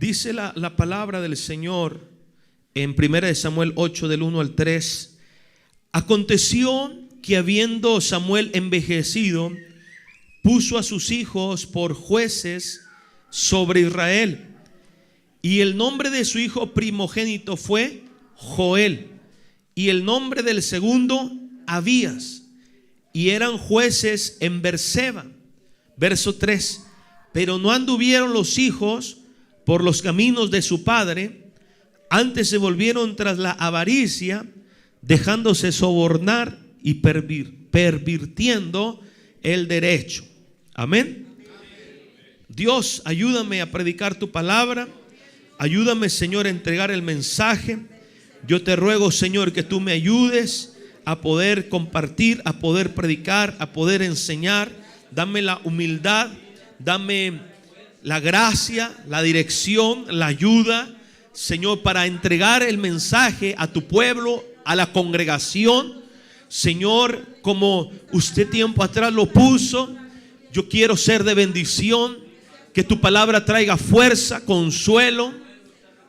Dice la palabra del Señor en 1 Samuel 8 del 1 al 3. Aconteció que habiendo Samuel envejecido, puso a sus hijos por jueces sobre Israel. Y el nombre de su hijo primogénito fue Joel, y el nombre del segundo Abías, y eran jueces en Berseba. Verso 3. Pero no anduvieron los hijos por los caminos de su padre, antes se volvieron tras la avaricia, dejándose sobornar y pervirtiendo el derecho. Amén. Dios, ayúdame a predicar tu palabra. Ayúdame, Señor, a entregar el mensaje. Yo te ruego, Señor, que tú me ayudes a poder compartir, a poder predicar, a poder enseñar. Dame la humildad, dame la gracia, la dirección, la ayuda, Señor, para entregar el mensaje a tu pueblo, a la congregación. Señor, como usted tiempo atrás lo puso, yo quiero ser de bendición. Que tu palabra traiga fuerza, consuelo,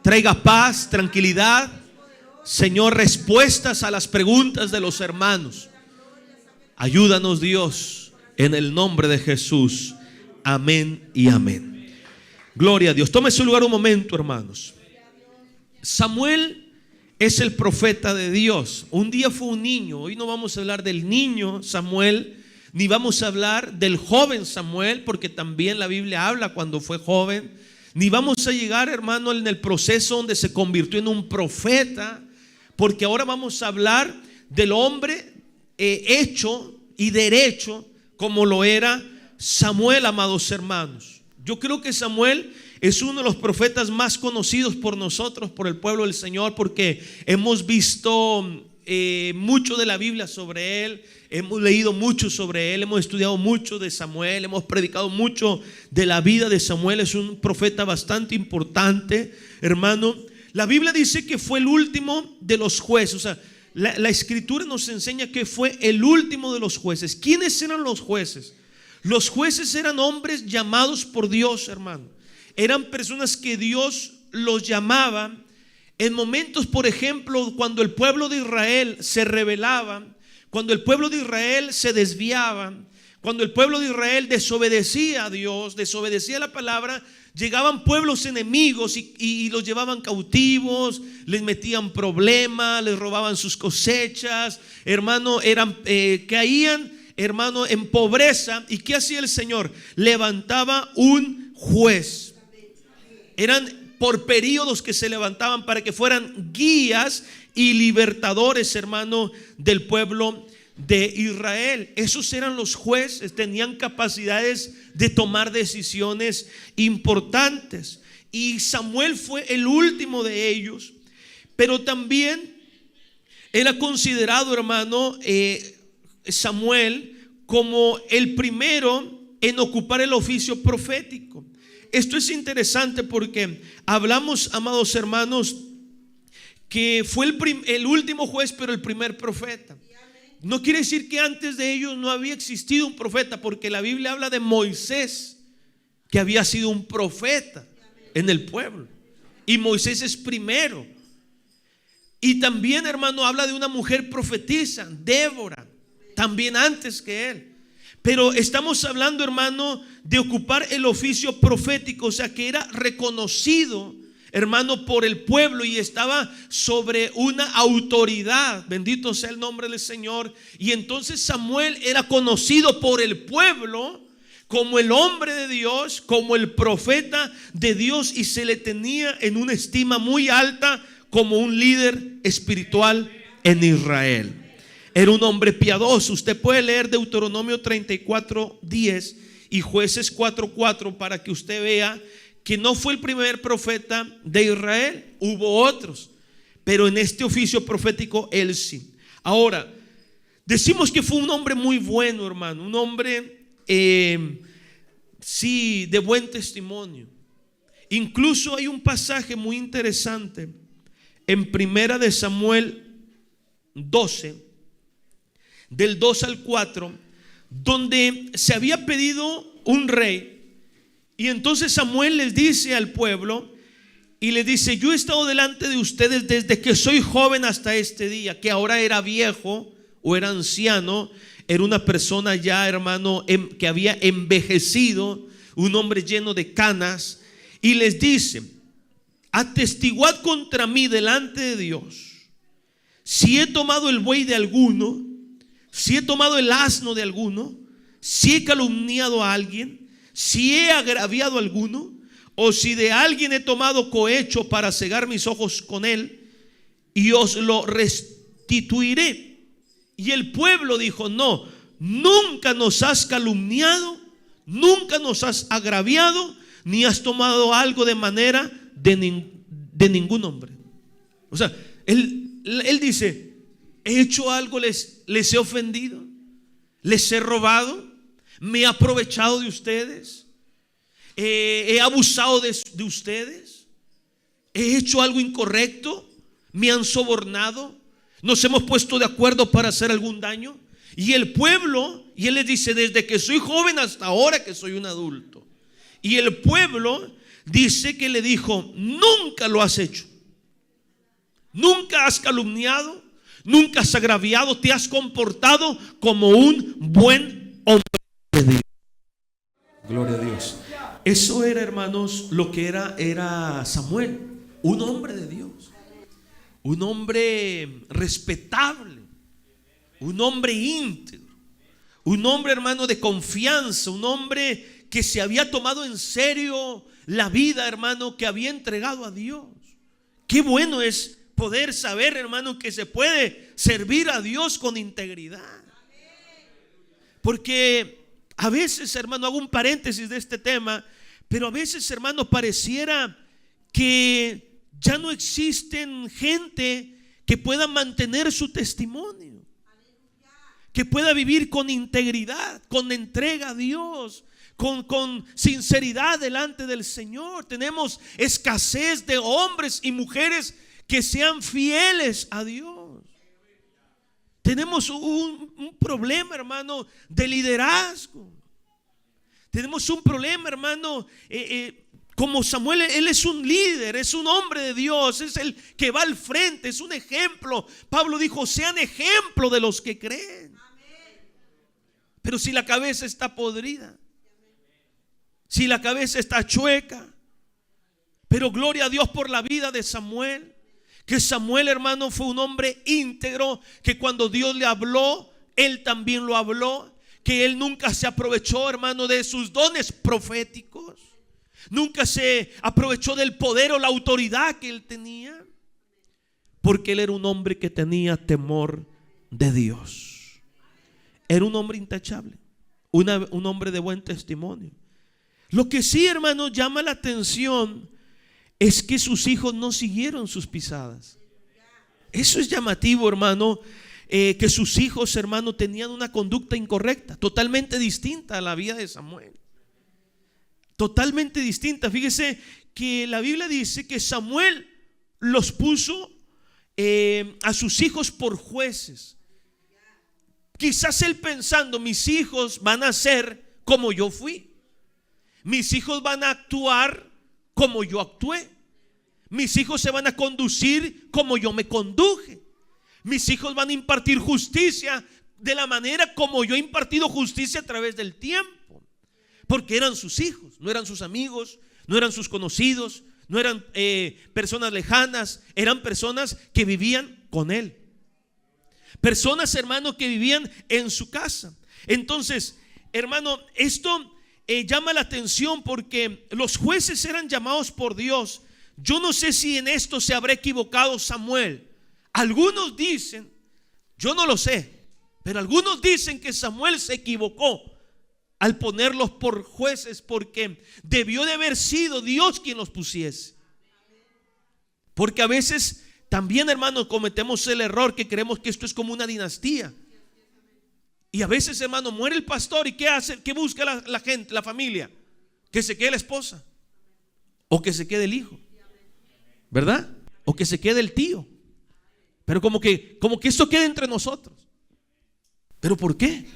traiga paz, tranquilidad. Señor, respuestas a las preguntas de los hermanos. Ayúdanos, Dios, en el nombre de Jesús. Amén y amén. Gloria a Dios. Tome su lugar un momento, hermanos. Samuel es el profeta de Dios. Un día fue un niño. Hoy no vamos a hablar del niño Samuel, ni vamos a hablar del joven Samuel, porque también la Biblia habla cuando fue joven. Ni vamos a llegar, hermano, en el proceso donde se convirtió en un profeta, porque ahora vamos a hablar del hombre hecho y derecho como lo era Samuel, amados hermanos. Yo creo que Samuel es uno de los profetas más conocidos por nosotros, por el pueblo del Señor, porque hemos visto mucho de la Biblia sobre él, hemos leído mucho sobre él, hemos estudiado mucho de Samuel, hemos predicado mucho de la vida de Samuel. Es un profeta bastante importante, hermano. La Biblia dice que fue el último de los jueces. O sea, la escritura nos enseña que fue el último de los jueces. ¿Quiénes eran los jueces? Los jueces eran hombres llamados por Dios, hermano. Eran personas que Dios los llamaba en momentos, por ejemplo, cuando el pueblo de Israel se rebelaba, cuando el pueblo de Israel se desviaba, cuando el pueblo de Israel desobedecía a Dios, desobedecía la palabra. Llegaban pueblos enemigos y los llevaban cautivos, les metían problemas, les robaban sus cosechas, hermano, caían, hermano, en pobreza. ¿Y qué hacía el Señor? Levantaba un juez. Eran por periodos que se levantaban para que fueran guías y libertadores, hermano, del pueblo de Israel. Esos eran los jueces, tenían capacidades de tomar decisiones importantes. Y Samuel fue el último de ellos. Pero también era considerado, hermano, Samuel como el primero en ocupar el oficio profético. Esto es interesante porque hablamos, amados hermanos, que fue el último juez, pero el primer profeta. No quiere decir que antes de ellos no había existido un profeta, porque la Biblia habla de Moisés, que había sido un profeta en el pueblo, y Moisés es primero. Y también, hermano, habla de una mujer profetisa, Débora, también antes que él. Pero estamos hablando, hermano, de ocupar el oficio profético, o sea, que era reconocido, hermano, por el pueblo y estaba sobre una autoridad. Bendito sea el nombre del Señor. Y entonces Samuel era conocido por el pueblo como el hombre de Dios, como el profeta de Dios, y se le tenía en una estima muy alta como un líder espiritual en Israel. Era un hombre piadoso. Usted puede leer Deuteronomio 34:10 y Jueces 4:4 para que usted vea que no fue el primer profeta de Israel. Hubo otros, pero en este oficio profético él sí. Ahora, decimos que fue un hombre muy bueno, hermano. Un hombre, sí, de buen testimonio. Incluso hay un pasaje muy interesante en 1 de Samuel 12, del 2 al 4, donde se había pedido un rey. Y entonces Samuel les dice al pueblo y les dice: yo he estado delante de ustedes desde que soy joven hasta este día. Que ahora era viejo o era anciano, era una persona ya, hermano, que había envejecido, un hombre lleno de canas. Y les dice: atestiguad contra mí delante de Dios, si he tomado el buey de alguno, si he tomado el asno de alguno, si he calumniado a alguien, si he agraviado a alguno, o si de alguien he tomado cohecho para cegar mis ojos con él, y os lo restituiré. Y el pueblo dijo: no, nunca nos has calumniado, nunca nos has agraviado, ni has tomado algo de manera de ningún hombre. O sea, él dice: he hecho algo, les he ofendido, les he robado, me he aprovechado de ustedes, he abusado de ustedes, he hecho algo incorrecto, me han sobornado, nos hemos puesto de acuerdo para hacer algún daño. Y el pueblo, y él les dice: desde que soy joven hasta ahora que soy un adulto. Y el pueblo dice que le dijo: nunca lo has hecho, nunca has calumniado, nunca has agraviado, te has comportado como un buen hombre de Dios. Gloria a Dios. Eso era, hermanos, lo que era Samuel, un hombre de Dios, un hombre respetable, un hombre íntegro, un hombre, hermano, de confianza, un hombre que se había tomado en serio la vida, hermano, que había entregado a Dios. Qué bueno es poder saber, hermano, que se puede servir a Dios con integridad. Porque a veces, hermano, hago un paréntesis de este tema, pero a veces, hermano, pareciera que ya no existen gente que pueda mantener su testimonio, que pueda vivir con integridad, con entrega a Dios, con sinceridad delante del Señor. Tenemos escasez de hombres y mujeres que sean fieles a Dios. Tenemos un problema, hermano, de liderazgo. Tenemos un problema, hermano, como Samuel. Él es un líder, es un hombre de Dios, es el que va al frente, es un ejemplo. Pablo dijo: sean ejemplo de los que creen. Pero si la cabeza está podrida, si la cabeza está chueca. Pero gloria a Dios por la vida de Samuel. Que Samuel, hermano, fue un hombre íntegro, que cuando Dios le habló, él también lo habló. Que él nunca se aprovechó, hermano, de sus dones proféticos. Nunca se aprovechó del poder o la autoridad que él tenía, porque él era un hombre que tenía temor de Dios. Era un hombre intachable, un hombre de buen testimonio. Lo que sí, hermano, llama la atención es que sus hijos no siguieron sus pisadas. Eso es llamativo, hermano, que sus hijos, hermano, tenían una conducta incorrecta, totalmente distinta a la vida de Samuel. Totalmente distinta. Fíjese que la Biblia dice que Samuel los puso a sus hijos por jueces. Quizás él pensando: mis hijos van a ser como yo fui, mis hijos van a actuar como yo actué, mis hijos se van a conducir como yo me conduje, mis hijos van a impartir justicia de la manera como yo he impartido justicia a través del tiempo. Porque eran sus hijos, no eran sus amigos, no eran sus conocidos, no eran personas lejanas, eran personas que vivían con él. Personas, hermano, que vivían en su casa. Entonces, hermano, esto llama la atención porque los jueces eran llamados por Dios. Yo no sé si en esto se habrá equivocado Samuel. Algunos dicen, yo no lo sé, pero algunos dicen que Samuel se equivocó al ponerlos por jueces, porque debió de haber sido Dios quien los pusiese. Porque a veces también, hermano, cometemos el error que creemos que esto es como una dinastía. Y a veces, hermano, muere el pastor, ¿y qué hace? ¿Qué busca la gente, la familia? Que se quede la esposa, o que se quede el hijo, ¿verdad? O que se quede el tío. Pero como que esto quede entre nosotros. ¿Pero por qué?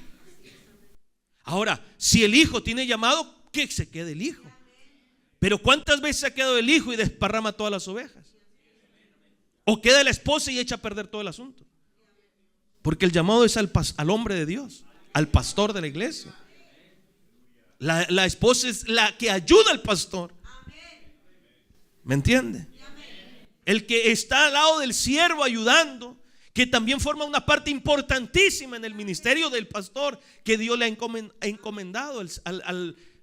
Ahora, si el hijo tiene llamado, que se quede el hijo. Pero ¿cuántas veces ha quedado el hijo y desparrama todas las ovejas? O queda la esposa y echa a perder todo el asunto. Porque el llamado es al hombre de Dios, al pastor de la iglesia. La esposa es la que ayuda al pastor. ¿Me entiende? El que está al lado del siervo ayudando, que también forma una parte importantísima en el ministerio del pastor, que Dios le ha encomendado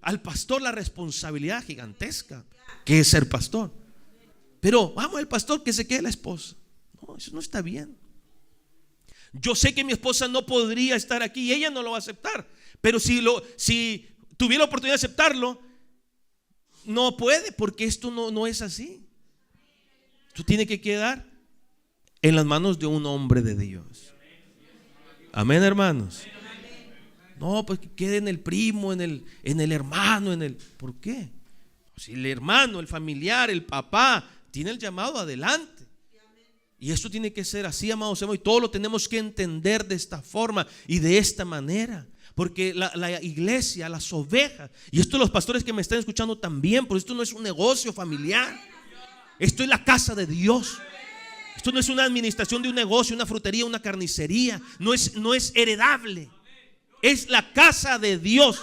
al pastor la responsabilidad gigantesca que es ser pastor. Pero vamos, el pastor que se quede la esposa. No, eso no está bien. Yo sé que mi esposa no podría estar aquí y ella no lo va a aceptar. Pero si tuviera la oportunidad de aceptarlo, no puede, porque esto no es así. Esto tiene que quedar en las manos de un hombre de Dios. Amén, hermanos. No, pues que quede en el primo, en el hermano, ¿por qué? Si el hermano, el familiar, el papá tiene el llamado, adelante. Y esto tiene que ser así, amados hermanos, y todo lo tenemos que entender de esta forma y de esta manera. Porque la iglesia, las ovejas, y esto los pastores que me están escuchando también, porque esto no es un negocio familiar. Esto es la casa de Dios. Esto no es una administración de un negocio, una frutería, una carnicería. No es heredable. Es la casa de Dios.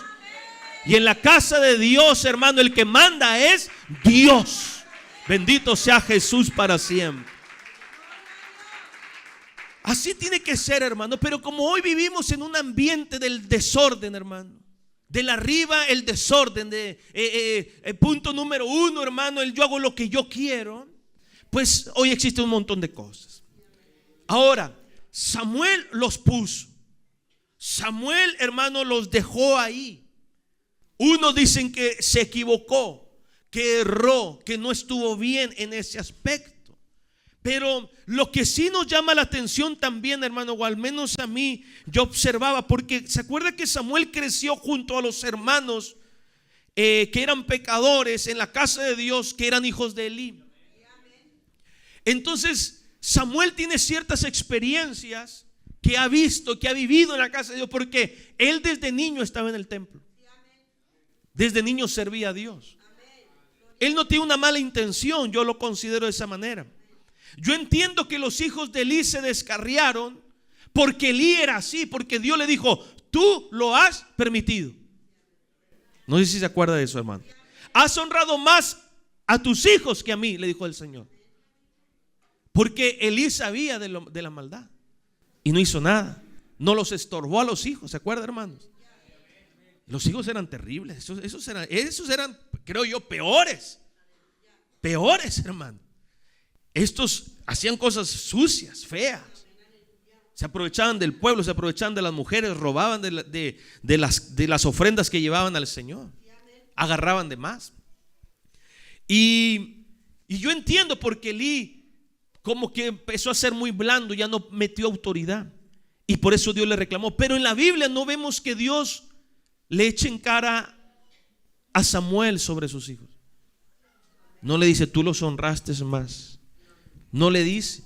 Y en la casa de Dios, hermano, el que manda es Dios. Bendito sea Jesús para siempre. Así tiene que ser, hermano. Pero como hoy vivimos en un ambiente del desorden, hermano, del arriba el desorden, punto número 1, hermano, el yo hago lo que yo quiero, pues hoy existe un montón de cosas. Ahora, Samuel los puso. Samuel, hermano, los dejó ahí. Unos dicen que se equivocó, que erró, que no estuvo bien en ese aspecto. Pero lo que sí nos llama la atención también, hermano, o al menos a mí, yo observaba, porque se acuerda que Samuel creció junto a los hermanos que eran pecadores en la casa de Dios, que eran hijos de Elí. Entonces Samuel tiene ciertas experiencias que ha visto, que ha vivido en la casa de Dios, porque él desde niño estaba en el templo. Desde niño servía a Dios. Él no tiene una mala intención, yo lo considero de esa manera. Yo entiendo que los hijos de Elí se descarriaron porque Elí era así, porque Dios le dijo: tú lo has permitido. No sé si se acuerda de eso, hermano. Has honrado más a tus hijos que a mí, le dijo el Señor. Porque Elí sabía de la maldad y no hizo nada. No los estorbó a los hijos, ¿se acuerda, hermanos? Los hijos eran terribles. Esos eran, creo yo, peores, hermano. Estos hacían cosas sucias, feas. Se aprovechaban del pueblo, se aprovechaban de las mujeres, robaban de las ofrendas que llevaban al Señor. Agarraban de más. Y yo entiendo porque Elí como que empezó a ser muy blando, ya no metió autoridad. Y por eso Dios le reclamó. Pero en la Biblia no vemos que Dios le eche en cara a Samuel sobre sus hijos. No le dice: tú los honraste más. No le dice.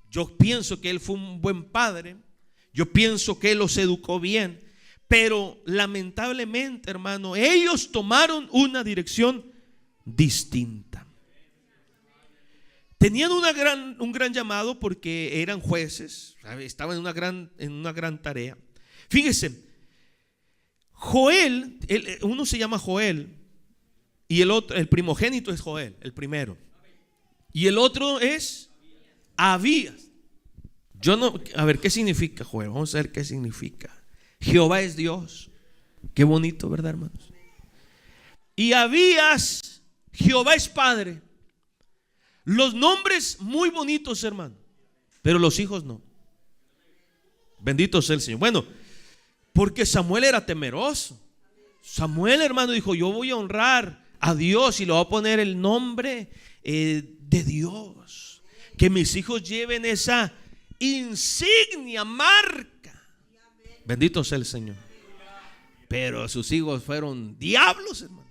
Yo pienso que él fue un buen padre. Yo pienso que él los educó bien. Pero lamentablemente, hermano, ellos tomaron una dirección distinta. Tenían un gran llamado porque eran jueces. Estaban en una gran tarea. Fíjese, Joel, uno se llama Joel y el primogénito es Joel, el primero. Y el otro es Abías. A ver, ¿qué significa Joel? Vamos a ver qué significa. Jehová es Dios. Qué bonito, ¿verdad, hermanos? Y Abías, Jehová es Padre. Los nombres muy bonitos, hermano, pero los hijos no. Bendito sea el Señor. Bueno, porque Samuel era temeroso. Samuel, hermano, dijo: yo voy a honrar a Dios y le voy a poner el nombre de Dios. Que mis hijos lleven esa insignia, marca. Bendito sea el Señor. Pero sus hijos fueron diablos, hermano.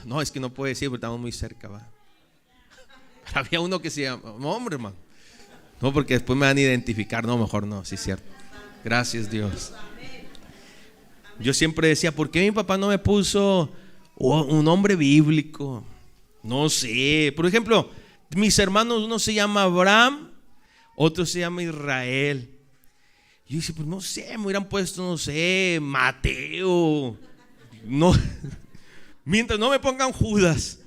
No, es que no puedo decir porque estamos muy cerca, ¿va? Pero había uno que se llama, no, hombre, hermano. No, porque después me van a identificar. No, mejor no, sí es cierto. Gracias, Dios. Yo siempre decía, ¿por qué mi papá no me puso un nombre bíblico? No sé. Por ejemplo, mis hermanos, uno se llama Abraham, otro se llama Israel. Yo dije, pues no sé, me hubieran puesto, no sé, Mateo. No, mientras no me pongan Judas,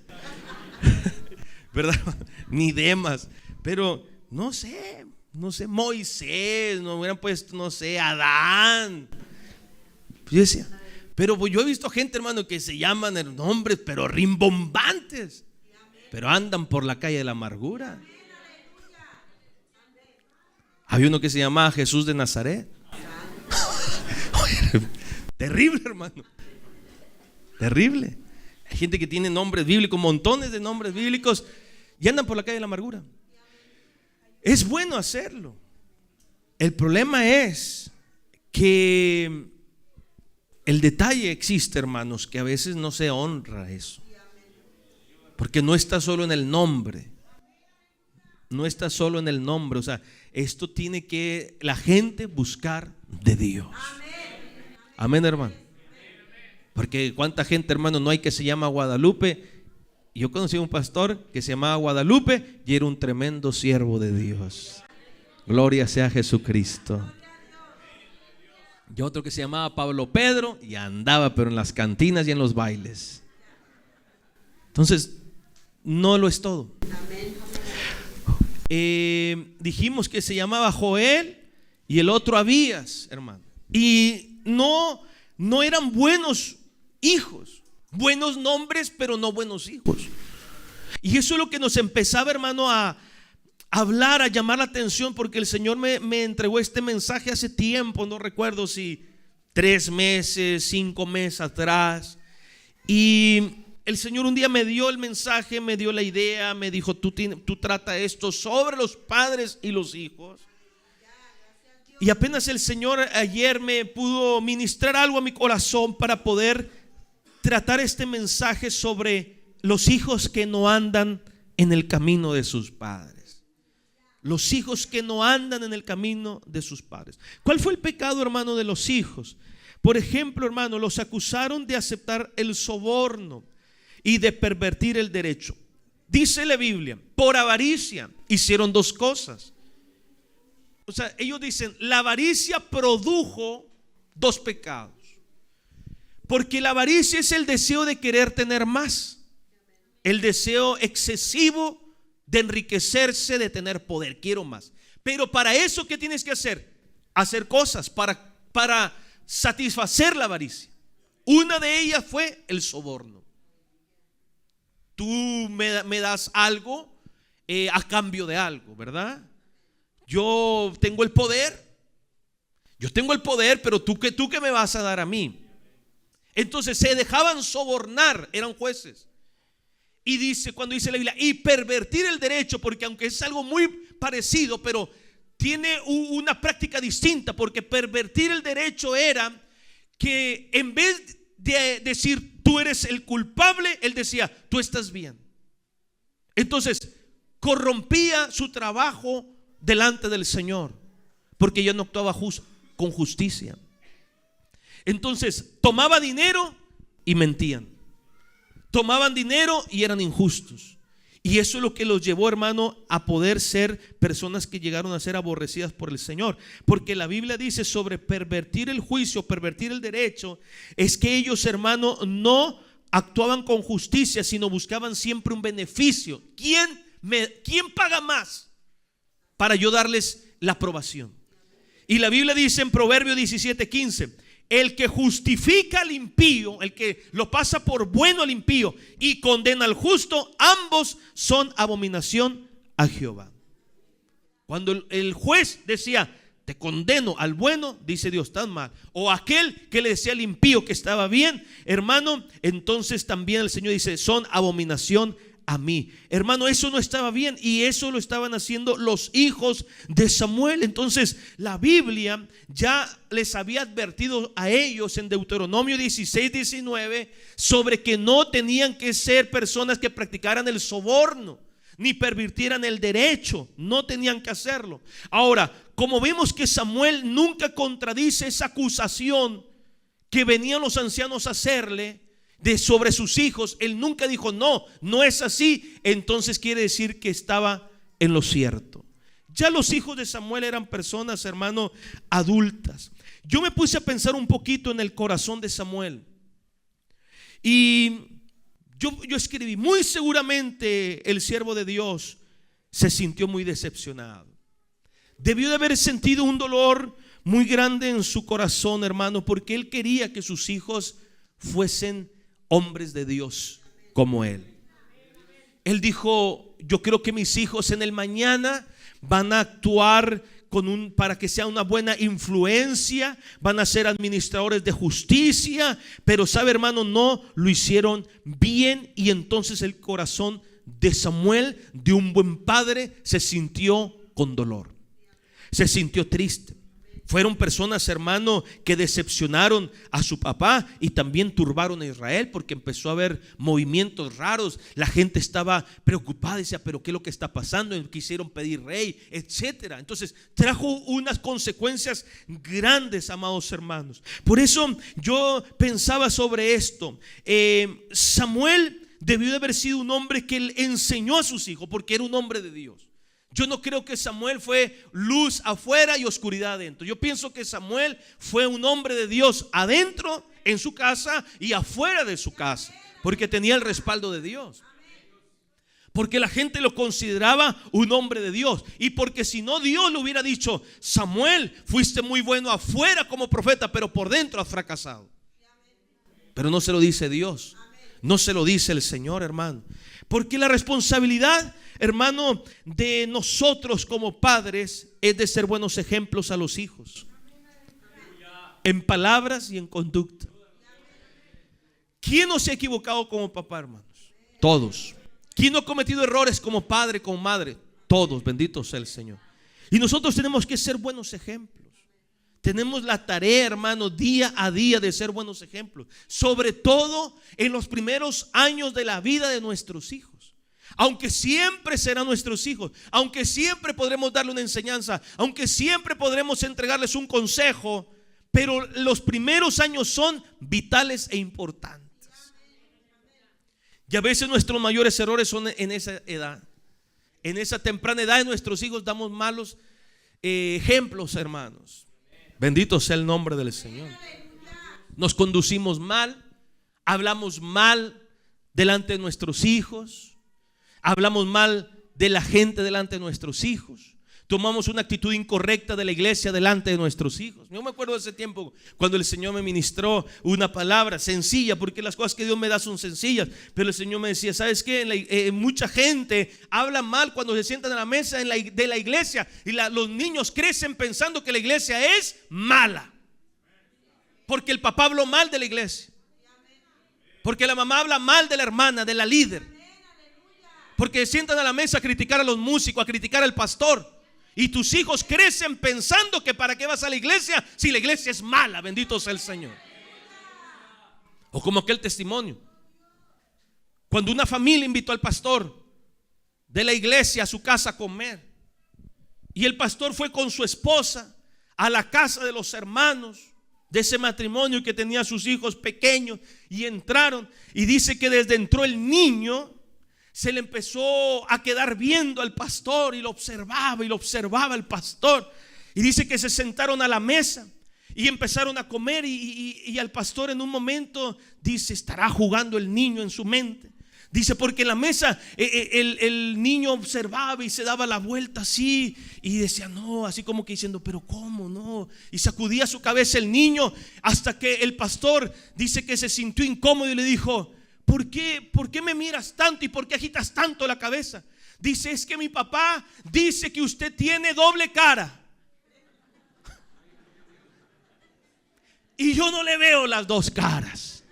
¿verdad? Ni Demas. Pero no sé, Moisés, no hubieran puesto, no sé, Adán. Yo decía, pero pues yo he visto gente, hermano, que se llaman nombres, pero rimbombantes, pero andan por la calle de la amargura. Había uno que se llamaba Jesús de Nazaret. Terrible, hermano. Terrible. Hay gente que tiene nombres bíblicos, montones de nombres bíblicos, y andan por la calle de la amargura. Es bueno hacerlo. El problema es que el detalle existe, hermanos, que a veces no se honra eso. Porque no está solo en el nombre. No está solo en el nombre. O sea, esto tiene que la gente buscar de Dios. Amén, hermano. Porque cuánta gente, hermano, no hay que se llama Guadalupe. Yo conocí a un pastor que se llamaba Guadalupe y era un tremendo siervo de Dios. Gloria sea a Jesucristo. Y otro que se llamaba Pablo Pedro y andaba pero en las cantinas y en los bailes. Entonces, no lo es todo. Dijimos que se llamaba Joel y el otro Abías, hermano. Y no eran buenos hijos, buenos nombres, pero no buenos hijos. Y eso es lo que nos empezaba, hermano, a hablar, a llamar la atención, porque el Señor me entregó este mensaje hace tiempo, no recuerdo si 3 meses, 5 meses atrás. Y el Señor un día me dio el mensaje, me dio la idea, me dijo, tú trata esto sobre los padres y los hijos. Y apenas el Señor ayer me pudo ministrar algo a mi corazón para poder tratar este mensaje sobre los hijos que no andan en el camino de sus padres. Los hijos que no andan en el camino de sus padres. ¿Cuál fue el pecado, hermano, de los hijos? Por ejemplo, hermano, los acusaron de aceptar el soborno y de pervertir el derecho. Dice la Biblia, por avaricia hicieron 2 cosas. O sea, ellos dicen, la avaricia produjo 2 pecados. Porque la avaricia es el deseo de querer tener más, el deseo excesivo de enriquecerse, de tener poder. Quiero más. Pero para eso, ¿qué tienes que hacer? Hacer cosas para satisfacer la avaricia. Una de ellas fue el soborno. Tú me das algo a cambio de algo, ¿verdad? Yo tengo el poder, pero tú qué me vas a dar a mí. Entonces se dejaban sobornar, eran jueces. Y dice, cuando dice la Biblia, y pervertir el derecho, porque aunque es algo muy parecido, pero tiene una práctica distinta, porque pervertir el derecho era que en vez de decir tú eres el culpable, él decía tú estás bien. Entonces corrompía su trabajo delante del Señor, porque ya no actuaba con justicia. Entonces tomaba dinero y mentían, tomaban dinero y eran injustos. Y eso es lo que los llevó, hermano, a poder ser personas que llegaron a ser aborrecidas por el Señor. Porque la Biblia dice sobre pervertir el juicio, pervertir el derecho, es que ellos, hermano, no actuaban con justicia, sino buscaban siempre un beneficio. ¿Quién paga más para yo darles la aprobación? Y la Biblia dice en Proverbios 17:15, el que justifica al impío, el que lo pasa por bueno al impío y condena al justo, ambos son abominación a Jehová. Cuando el juez decía te condeno al bueno, dice Dios, tan mal. O aquel que le decía al impío que estaba bien, hermano, entonces también el Señor dice son abominación a mí. Hermano, eso no estaba bien, y eso lo estaban haciendo los hijos de Samuel. Entonces la Biblia ya les había advertido a ellos en Deuteronomio 16:19 sobre que no tenían que ser personas que practicaran el soborno ni pervirtieran el derecho. No tenían que hacerlo. Ahora, como vemos que Samuel nunca contradice esa acusación que venían los ancianos a hacerle sobre sus hijos, él nunca dijo no, no es así. Entonces quiere decir que estaba en lo cierto. Ya los hijos de Samuel eran personas, hermano, adultas. Yo me puse a pensar un poquito en el corazón de Samuel. Y yo escribí, muy seguramente el siervo de Dios se sintió muy decepcionado. Debió de haber sentido un dolor muy grande en su corazón, hermano, porque él quería que sus hijos fuesen hombres de Dios como él. Él dijo, yo creo que mis hijos en el mañana van a actuar para que sea una buena influencia, van a ser administradores de justicia, pero sabe, hermano, no lo hicieron bien. Y entonces el corazón de Samuel, de un buen padre, se sintió con dolor, se sintió triste. Fueron personas, hermano, que decepcionaron a su papá y también turbaron a Israel, porque empezó a haber movimientos raros. La gente estaba preocupada, decía, pero ¿qué es lo que está pasando? Quisieron pedir rey, etcétera. Entonces trajo unas consecuencias grandes, amados hermanos. Por eso yo pensaba sobre esto. Samuel debió de haber sido un hombre que él enseñó a sus hijos, porque era un hombre de Dios. Yo no creo que Samuel fue luz afuera y oscuridad adentro. Yo pienso que Samuel fue un hombre de Dios adentro en su casa y afuera de su casa, porque tenía el respaldo de Dios, porque la gente lo consideraba un hombre de Dios, y porque si no, Dios le hubiera dicho, Samuel, fuiste muy bueno afuera como profeta, pero por dentro has fracasado. Pero no se lo dice Dios, no se lo dice el Señor, hermano. Porque la responsabilidad, hermano, de nosotros como padres es de ser buenos ejemplos a los hijos, en palabras y en conducta. ¿Quién no se ha equivocado como papá, hermanos? Todos. ¿Quién no ha cometido errores como padre, como madre? Todos, bendito sea el Señor. Y nosotros tenemos que ser buenos ejemplos. Tenemos la tarea, hermano, día a día de ser buenos ejemplos, sobre todo en los primeros años de la vida de nuestros hijos. Aunque siempre serán nuestros hijos, aunque siempre podremos darle una enseñanza, aunque siempre podremos entregarles un consejo, pero los primeros años son vitales e importantes. Y a veces nuestros mayores errores son en esa edad. En esa temprana edad de nuestros hijos damos malos ejemplos, hermanos. Bendito sea el nombre del Señor. Nos conducimos mal, hablamos mal delante de nuestros hijos, hablamos mal de la gente delante de nuestros hijos, tomamos una actitud incorrecta de la iglesia delante de nuestros hijos. Yo me acuerdo de ese tiempo cuando el Señor me ministró una palabra sencilla, porque las cosas que Dios me da son sencillas, pero el Señor me decía, ¿sabes qué? Mucha gente habla mal cuando se sientan a la mesa de la iglesia, y los niños crecen pensando que la iglesia es mala, porque el papá habló mal de la iglesia, porque la mamá habla mal de la hermana, de la líder, porque se sientan a la mesa a criticar a los músicos, a criticar al pastor. Y tus hijos crecen pensando que para qué vas a la iglesia si la iglesia es mala, bendito sea el Señor. O como aquel testimonio, cuando una familia invitó al pastor de la iglesia a su casa a comer, y el pastor fue con su esposa a la casa de los hermanos de ese matrimonio que tenía sus hijos pequeños, y entraron, y dice que desde entró el niño, se le empezó a quedar viendo al pastor, y lo observaba el pastor, y dice que se sentaron a la mesa y empezaron a comer, y al pastor en un momento dice, estará jugando el niño en su mente. Dice, porque en la mesa el niño observaba y se daba la vuelta así, y decía no, así como que diciendo, pero ¿cómo no? Y sacudía su cabeza el niño, hasta que el pastor dice que se sintió incómodo y le dijo, ¿Por qué me miras tanto y por qué agitas tanto la cabeza? Dice, es que mi papá dice que usted tiene doble cara, y yo no le veo las dos caras.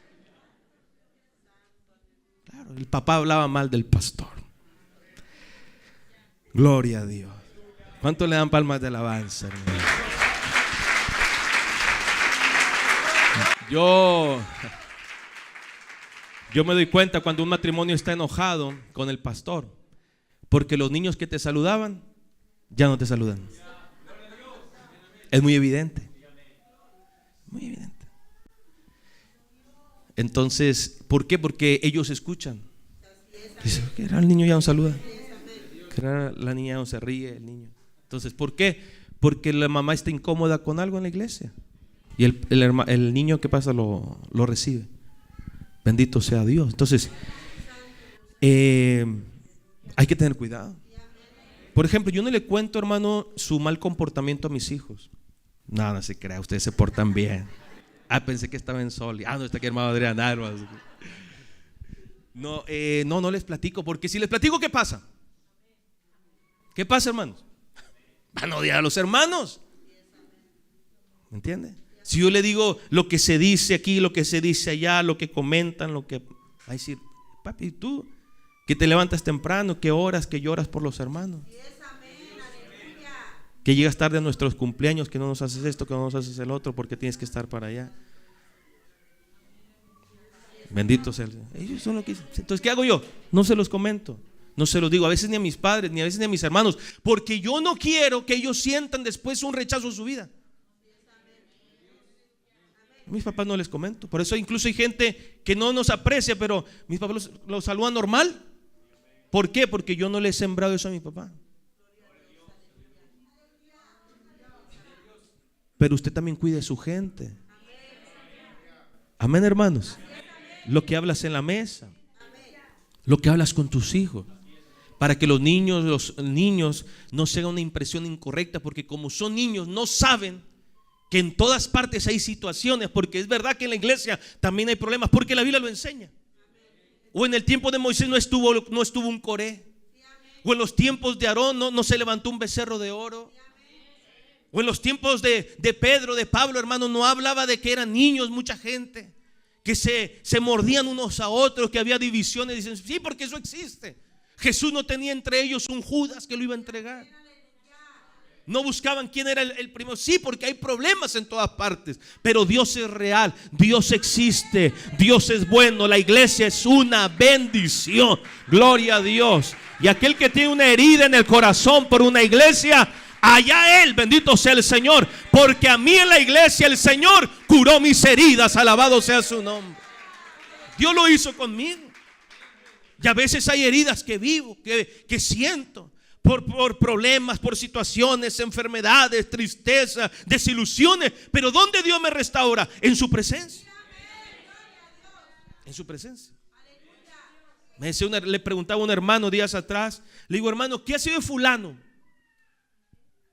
Claro, el papá hablaba mal del pastor. Gloria a Dios. ¿Cuánto le dan palmas de alabanza, hermano? Yo me doy cuenta cuando un matrimonio está enojado con el pastor, porque los niños que te saludaban ya no te saludan. Es muy evidente. Muy evidente. Entonces, ¿por qué? Porque ellos escuchan. Dice, que era el niño ya no saluda, que era la niña ya no se ríe, el niño. Entonces, ¿por qué? Porque la mamá está incómoda con algo en la iglesia y el niño, ¿qué pasa? Lo recibe. Bendito sea Dios. Entonces, hay que tener cuidado. Por ejemplo, yo no le cuento, hermano, su mal comportamiento a mis hijos. No se crea, ustedes se portan bien. Pensé que estaba en Sol. No está aquí, hermano Adrián Armas. No les platico, porque si les platico, ¿qué pasa? ¿Qué pasa, hermanos? Van a odiar a los hermanos. ¿Me entiende? Si yo le digo lo que se dice aquí, lo que se dice allá, lo que comentan, lo que va a decir, papi, tú que te levantas temprano, que oras, que lloras por los hermanos, que llegas tarde a nuestros cumpleaños, que no nos haces esto, que no nos haces el otro, porque tienes que estar para allá. Bendito sea el Señor. Ellos son lo que dicen. Entonces, ¿qué hago yo? No se los comento, no se los digo, a veces ni a mis padres, ni a veces ni a mis hermanos, porque yo no quiero que ellos sientan después un rechazo en su vida. A mis papás no les comento. Por eso incluso hay gente que no nos aprecia, pero mis papás los saludan normal. ¿Por qué? Porque yo no le he sembrado eso a mi papá. Pero usted también cuide a su gente. Amén, hermanos. Lo que hablas en la mesa, lo que hablas con tus hijos, para que los niños no se hagan una impresión incorrecta, porque como son niños no saben que en todas partes hay situaciones, porque es verdad que en la iglesia también hay problemas, porque la Biblia lo enseña. O en el tiempo de Moisés no estuvo un Coré, o en los tiempos de Aarón no se levantó un becerro de oro, o en los tiempos de Pedro, de Pablo, hermano, no hablaba de que eran niños mucha gente, que se mordían unos a otros, que había divisiones. Dicen, sí, porque eso existe. Jesús no tenía entre ellos un Judas que lo iba a entregar. No buscaban quién era el primero. Sí, porque hay problemas en todas partes, pero Dios es real, Dios existe, Dios es bueno. La iglesia es una bendición. Gloria a Dios. Y aquel que tiene una herida en el corazón por una iglesia, allá él, bendito sea el Señor, porque a mí en la iglesia el Señor curó mis heridas. Alabado sea su nombre. Dios lo hizo conmigo. Y a veces hay heridas que vivo, que siento por problemas, por situaciones, enfermedades, tristeza, desilusiones. Pero ¿dónde Dios me restaura? En su presencia. En su presencia. Le preguntaba a un hermano días atrás, le digo, hermano, ¿qué ha sido de fulano?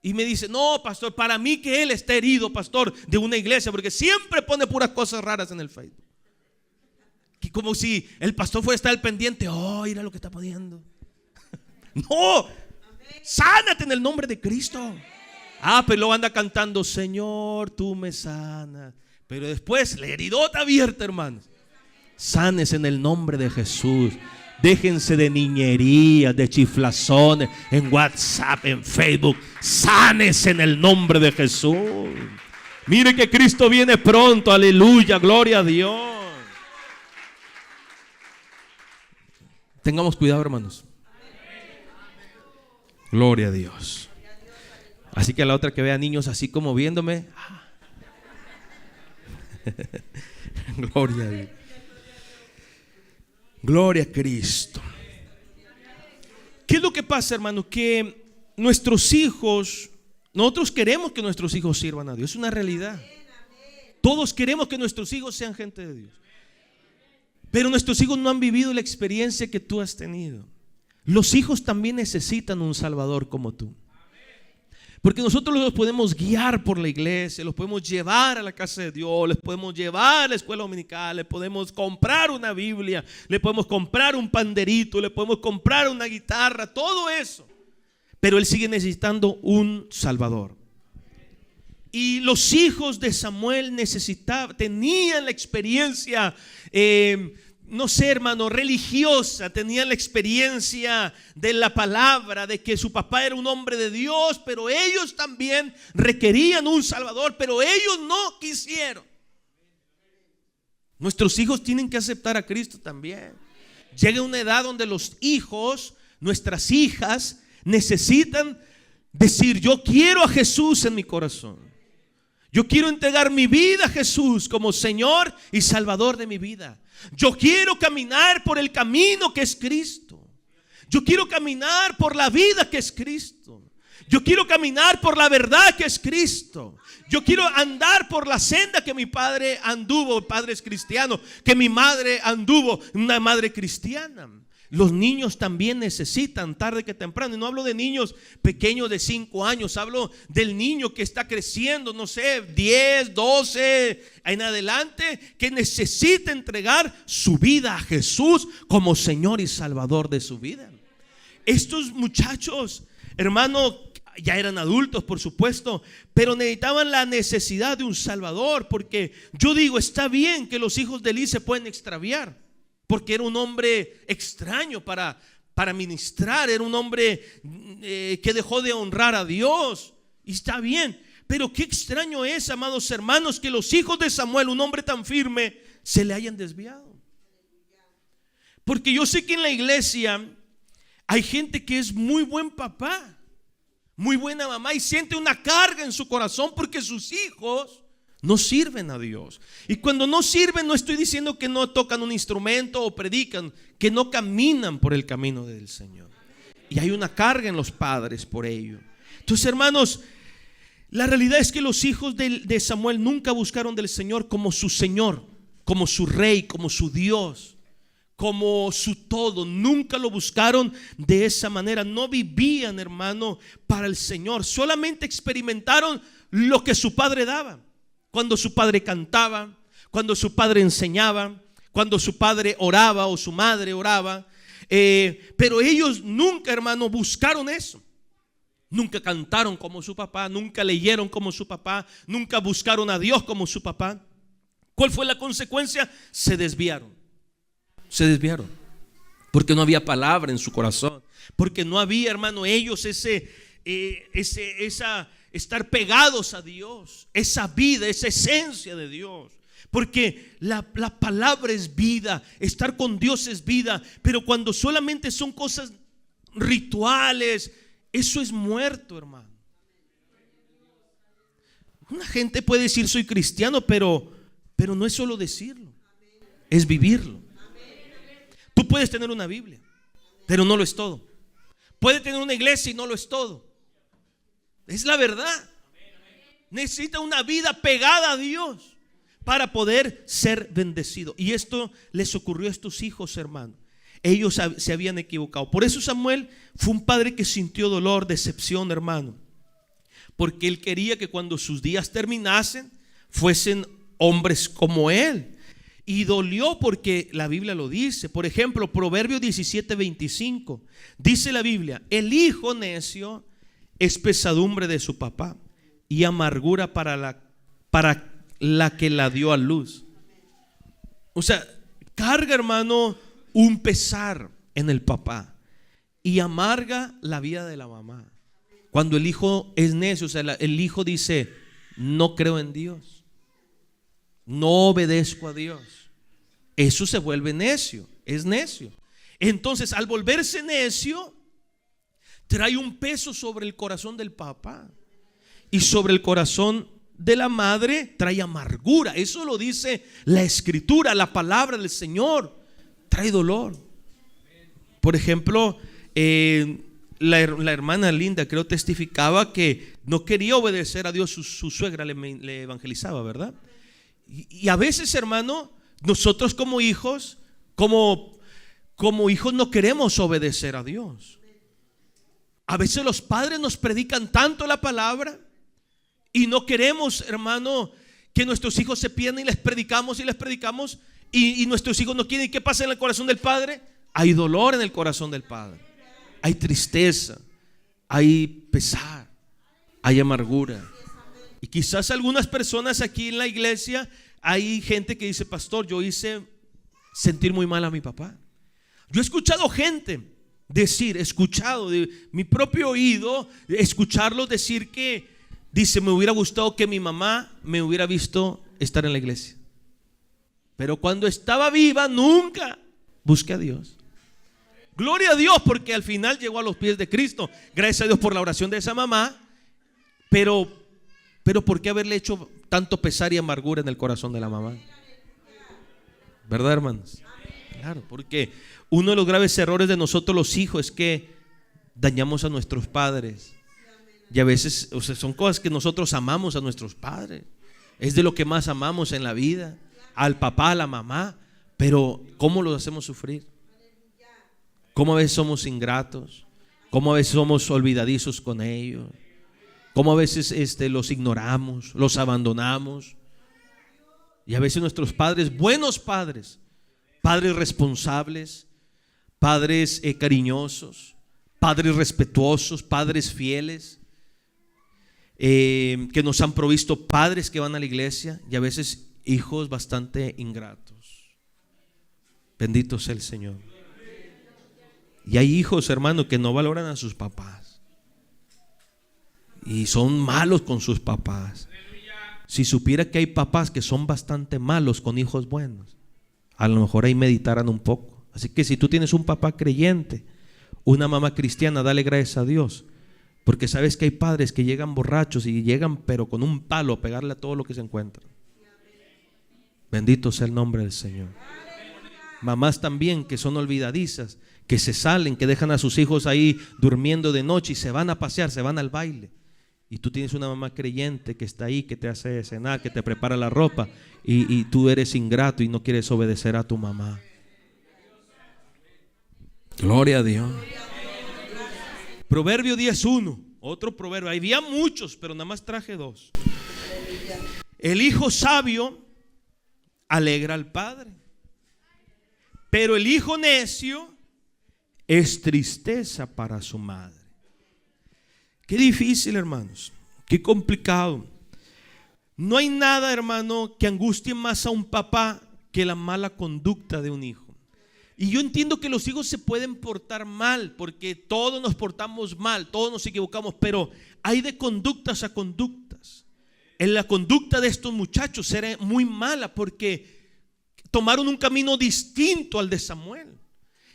Y me dice, no, pastor, para mí que él está herido, pastor, de una iglesia, porque siempre pone puras cosas raras en el Facebook. Que como si el pastor fuera a estar al pendiente. Mira lo que está poniendo. No, sánate en el nombre de Cristo. Pero luego anda cantando, Señor, tú me sanas. Pero después la heridota abierta, hermanos. Sanes en el nombre de Jesús. Déjense de niñerías, de chiflazones en WhatsApp, en Facebook. Sanes en el nombre de Jesús. Mire que Cristo viene pronto. Aleluya, gloria a Dios. Tengamos cuidado, hermanos. Gloria a Dios. Así que a la otra que vea niños así como viéndome, gloria a Dios. Gloria a Cristo. ¿Qué es lo que pasa, hermano? Que nuestros hijos, nosotros queremos que nuestros hijos sirvan a Dios. Es una realidad. Todos queremos que nuestros hijos sean gente de Dios. Pero nuestros hijos no han vivido la experiencia que tú has tenido. Los hijos también necesitan un Salvador como tú. Porque nosotros los podemos guiar por la iglesia, los podemos llevar a la casa de Dios, les podemos llevar a la escuela dominical, les podemos comprar una Biblia, le podemos comprar un panderito, le podemos comprar una guitarra, todo eso. Pero él sigue necesitando un Salvador. Y los hijos de Samuel tenían la experiencia, no sé, hermano, religiosa, tenían la experiencia de la palabra, de que su papá era un hombre de Dios, pero ellos también requerían un Salvador, pero ellos no quisieron. Nuestros hijos tienen que aceptar a Cristo también. Llega una edad donde los hijos, nuestras hijas, necesitan decir, yo quiero a Jesús en mi corazón. Yo quiero entregar mi vida a Jesús como Señor y Salvador de mi vida. Yo quiero caminar por el camino que es Cristo. Yo quiero caminar por la vida que es Cristo. Yo quiero caminar por la verdad que es Cristo. Yo quiero andar por la senda que mi padre anduvo. El padre es cristiano. Que mi madre anduvo, una madre cristiana. Los niños también necesitan, tarde que temprano. Y no hablo de niños pequeños de 5 años. Hablo del niño que está creciendo, no sé, 10, 12 en adelante, que necesita entregar su vida a Jesús como Señor y Salvador de su vida. Estos muchachos, hermano, ya eran adultos, por supuesto, pero necesitaban la necesidad de un Salvador. Porque yo digo, está bien que los hijos de Eli se pueden extraviar, porque era un hombre extraño para ministrar. Era un hombre que dejó de honrar a Dios. Y está bien, pero qué extraño es, amados hermanos, que los hijos de Samuel, un hombre tan firme, se le hayan desviado. Porque yo sé que en la iglesia hay gente que es muy buen papá, muy buena mamá, y siente una carga en su corazón porque sus hijos no sirven a Dios. Y cuando no sirven, no estoy diciendo que no tocan un instrumento o predican, que no caminan por el camino del Señor. Y hay una carga en los padres por ello. Entonces, hermanos, la realidad es que los hijos de Samuel nunca buscaron del Señor como su Señor, como su Rey, como su Dios, como su todo. Nunca lo buscaron de esa manera. No vivían, hermano, para el Señor. Solamente experimentaron lo que su padre daba. Cuando su padre cantaba, cuando su padre enseñaba, cuando su padre oraba o su madre oraba. Pero ellos nunca, hermano, buscaron eso. Nunca cantaron como su papá, nunca leyeron como su papá, nunca buscaron a Dios como su papá. ¿Cuál fue la consecuencia? Se desviaron. Se desviaron porque no había palabra en su corazón, porque no había, hermano, ellos estar pegados a Dios, esa vida, esa esencia de Dios. Porque la palabra es vida, estar con Dios es vida. Pero cuando solamente son cosas rituales, eso es muerto, hermano. Una gente puede decir soy cristiano, pero no es solo decirlo, es vivirlo. Tú puedes tener una Biblia, pero no lo es todo. Puedes tener una iglesia y no lo es todo. Es la verdad. Necesita una vida pegada a Dios para poder ser bendecido. Y esto les ocurrió a estos hijos, hermano. Ellos se habían equivocado. Por eso Samuel fue un padre que sintió dolor, decepción, hermano. Porque él quería que cuando sus días terminasen fuesen hombres como él. Y dolió porque la Biblia lo dice. Por ejemplo, Proverbios 17:25. Dice la Biblia: el hijo necio es pesadumbre de su papá y amargura para la que la dio a luz. O sea, carga, hermano, un pesar en el papá y amarga la vida de la mamá. Cuando el hijo es necio, o sea, el hijo dice: no creo en Dios, no obedezco a Dios. Eso se vuelve necio, es necio. Entonces, al volverse necio, trae un peso sobre el corazón del papá, y sobre el corazón de la madre trae amargura. Eso lo dice la Escritura, la palabra del Señor. Trae dolor. Por ejemplo, la hermana Linda, creo, testificaba que no quería obedecer a Dios. Su suegra le evangelizaba, ¿verdad? Y a veces, hermano, nosotros como hijos no queremos obedecer a Dios. A veces los padres nos predican tanto la palabra y no queremos, hermano, que nuestros hijos se pierdan, y les predicamos y nuestros hijos no quieren. ¿Y qué pasa en el corazón del padre? Hay dolor en el corazón del padre, hay tristeza, hay pesar, hay amargura. Y quizás algunas personas aquí en la iglesia, hay gente que dice: pastor, yo hice sentir muy mal a mi papá. Yo he escuchado gente decir, escuchado de mi propio oído, escucharlos decir que dice: me hubiera gustado que mi mamá me hubiera visto estar en la iglesia, pero cuando estaba viva nunca busqué a Dios. Gloria a Dios, porque al final llegó a los pies de Cristo. Gracias a Dios por la oración de esa mamá. Pero Pero ¿por qué haberle hecho tanto pesar y amargura en el corazón de la mamá? ¿Verdad, hermanos? Claro, porque uno de los graves errores de nosotros los hijos es que dañamos a nuestros padres. Y a veces, o sea, son cosas que nosotros amamos a nuestros padres. Es de lo que más amamos en la vida, al papá, a la mamá. Pero ¿cómo los hacemos sufrir? ¿Cómo a veces somos ingratos? ¿Cómo a veces somos olvidadizos con ellos? ¿Cómo a veces los ignoramos, los abandonamos? Y a veces nuestros padres, buenos padres, padres responsables, padres cariñosos, padres respetuosos, padres fieles, que nos han provisto, padres que van a la iglesia, y a veces hijos bastante ingratos. Bendito sea el Señor. Y hay hijos, hermano, que no valoran a sus papás y son malos con sus papás. Si supiera que hay papás que son bastante malos con hijos buenos, a lo mejor ahí meditaran un poco. Así que si tú tienes un papá creyente, una mamá cristiana, dale gracias a Dios, porque sabes que hay padres que llegan borrachos y llegan pero con un palo a pegarle a todo lo que se encuentran. Bendito sea el nombre del Señor. Mamás también que son olvidadizas, que se salen, que dejan a sus hijos ahí durmiendo de noche y se van a pasear, se van al baile. Y tú tienes una mamá creyente que está ahí, que te hace cenar, que te prepara la ropa, y tú eres ingrato y no quieres obedecer a tu mamá. Gloria a Dios. Proverbio 10:1, otro proverbio. Había muchos, pero nada más traje 2. El hijo sabio alegra al padre, pero el hijo necio es tristeza para su madre. Qué difícil, hermanos, qué complicado. No hay nada, hermano, que angustie más a un papá que la mala conducta de un hijo. Y yo entiendo que los hijos se pueden portar mal, porque todos nos portamos mal, todos nos equivocamos, pero hay de conductas a conductas. En la conducta de estos muchachos era muy mala porque tomaron un camino distinto al de Samuel.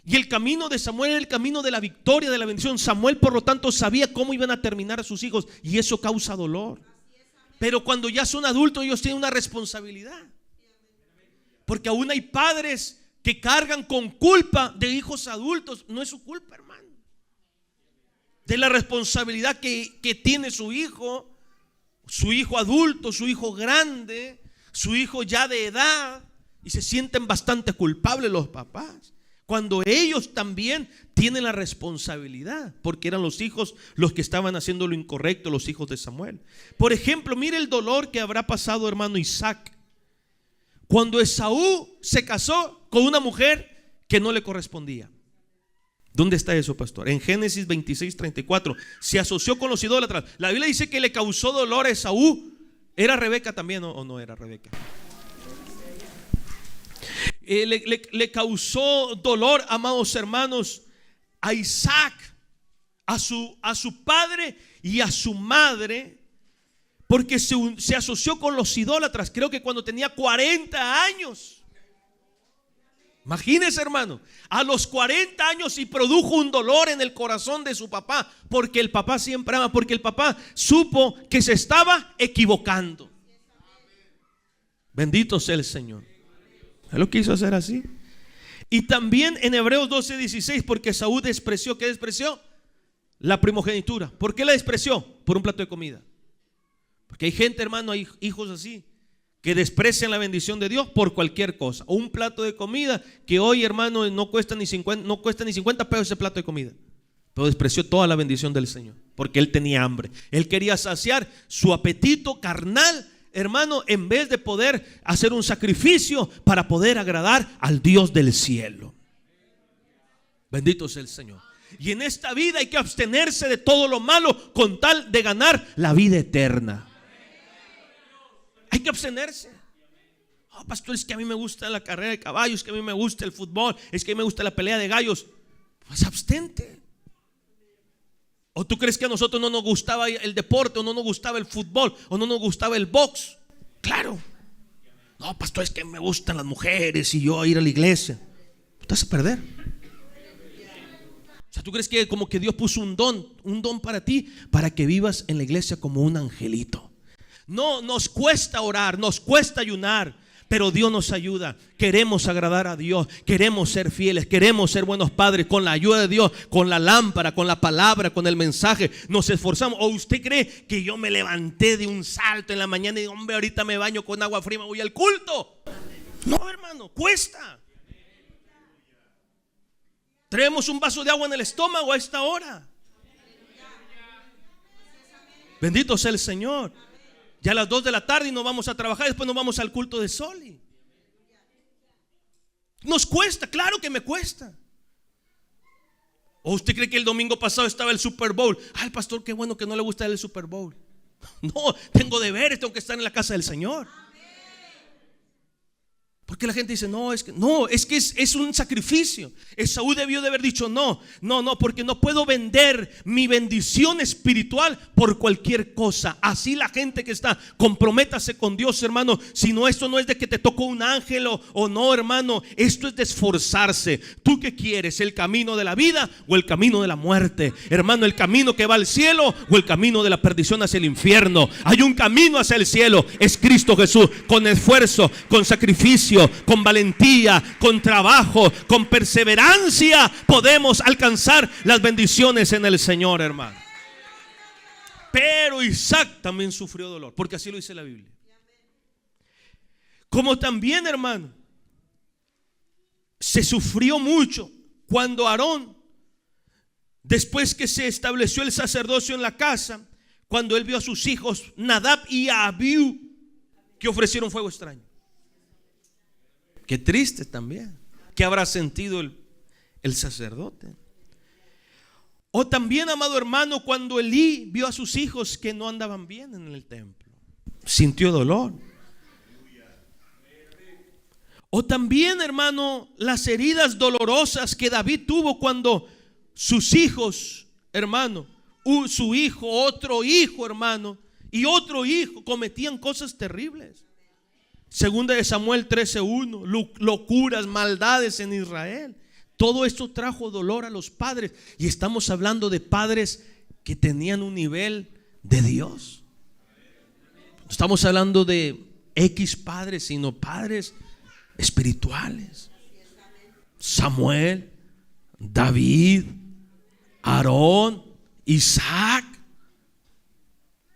Y el camino de Samuel era el camino de la victoria, de la bendición. Samuel, por lo tanto, sabía cómo iban a terminar a sus hijos, y eso causa dolor. Pero cuando ya son adultos, ellos tienen una responsabilidad, porque aún hay padres que cargan con culpa de hijos adultos. No es su culpa, hermano, de la responsabilidad que tiene su hijo adulto, su hijo grande, su hijo ya de edad. Y se sienten bastante culpables los papás, cuando ellos también tienen la responsabilidad, porque eran los hijos los que estaban haciendo lo incorrecto, los hijos de Samuel. Por ejemplo, mire el dolor que habrá pasado, hermano, Isaac, cuando Esaú se casó con una mujer que no le correspondía. ¿Dónde está eso, pastor? En Génesis 26:34. Se asoció con los idólatras. La Biblia dice que le causó dolor a Esaú. ¿Era Rebeca también o no era Rebeca? Le causó dolor, amados hermanos, a Isaac, a su padre y a su madre, porque se asoció con los idólatras. Creo que cuando tenía 40 años. Imagínese, hermano, a los 40 años, y produjo un dolor en el corazón de su papá, porque el papá siempre ama, porque el papá supo que se estaba equivocando. Bendito sea el Señor. Él lo quiso hacer así. Y también en Hebreos 12:16, porque Saúl despreció. ¿Qué despreció? La primogenitura. ¿Por qué la despreció? Por un plato de comida. Porque hay gente, hermano, hay hijos así, que desprecian la bendición de Dios por cualquier cosa. O un plato de comida que hoy, hermano, no cuesta ni 50 pesos ese plato de comida. Pero despreció toda la bendición del Señor, porque él tenía hambre. Él quería saciar su apetito carnal, hermano, en vez de poder hacer un sacrificio para poder agradar al Dios del cielo. Bendito sea el Señor. Y en esta vida hay que abstenerse de todo lo malo con tal de ganar la vida eterna. Hay que abstenerse. Oh, pastor, es que a mí me gusta la carrera de caballos, es que a mí me gusta el fútbol, es que a mí me gusta la pelea de gallos. Pues abstente. ¿O tú crees que a nosotros no nos gustaba el deporte, o no nos gustaba el fútbol, o no nos gustaba el box? Claro. No, pastor, es que me gustan las mujeres y yo ir a la iglesia. Te vas a perder. O sea, ¿tú crees que como que Dios puso un don para ti, para que vivas en la iglesia como un angelito? No, nos cuesta orar, nos cuesta ayunar, pero Dios nos ayuda. Queremos agradar a Dios, queremos ser fieles, queremos ser buenos padres. Con la ayuda de Dios, con la lámpara, con la palabra, con el mensaje, nos esforzamos. ¿O usted cree que yo me levanté de un salto en la mañana y digo, hombre, ahorita me baño con agua fría, me voy al culto? No, hermano, cuesta. Traemos un vaso de agua en el estómago a esta hora. Bendito sea el Señor. Ya a las 2 de la tarde y nos vamos a trabajar. Después nos vamos al culto de Soli. Nos cuesta, claro que me cuesta. ¿O usted cree que el domingo pasado estaba el Super Bowl? Ay, pastor, qué bueno que no le gusta el Super Bowl. No, tengo deberes, tengo que estar en la casa del Señor. Porque la gente dice, no, es que es un sacrificio. Esaú debió de haber dicho no, porque no puedo vender mi bendición espiritual por cualquier cosa. Así la gente que está, comprométase con Dios, hermano. Si no, esto no es de que te tocó un ángel o no, hermano. Esto es de esforzarse. ¿Tú qué quieres? ¿El camino de la vida o el camino de la muerte? Hermano, ¿el camino que va al cielo o el camino de la perdición hacia el infierno? Hay un camino hacia el cielo, es Cristo Jesús. Con esfuerzo, con sacrificio, con valentía, con trabajo, con perseverancia, podemos alcanzar las bendiciones en el Señor, hermano. Pero Isaac también sufrió dolor, porque así lo dice la Biblia. Como también, hermano, se sufrió mucho cuando Aarón, después que se estableció el sacerdocio en la casa, cuando él vio a sus hijos Nadab y Abiú que ofrecieron fuego extraño. Qué triste también. ¿Qué habrá sentido el sacerdote? O también, amado hermano, cuando Elí vio a sus hijos que no andaban bien en el templo, sintió dolor. O también, hermano, las heridas dolorosas que David tuvo cuando sus hijos, hermano, su hijo, otro hijo, hermano, y otro hijo cometían cosas terribles. Segunda de Samuel 13:1, locuras, maldades en Israel. Todo esto trajo dolor a los padres. Y estamos hablando de padres que tenían un nivel de Dios. No estamos hablando de X padres, sino padres espirituales. Samuel, David, Aarón, Isaac.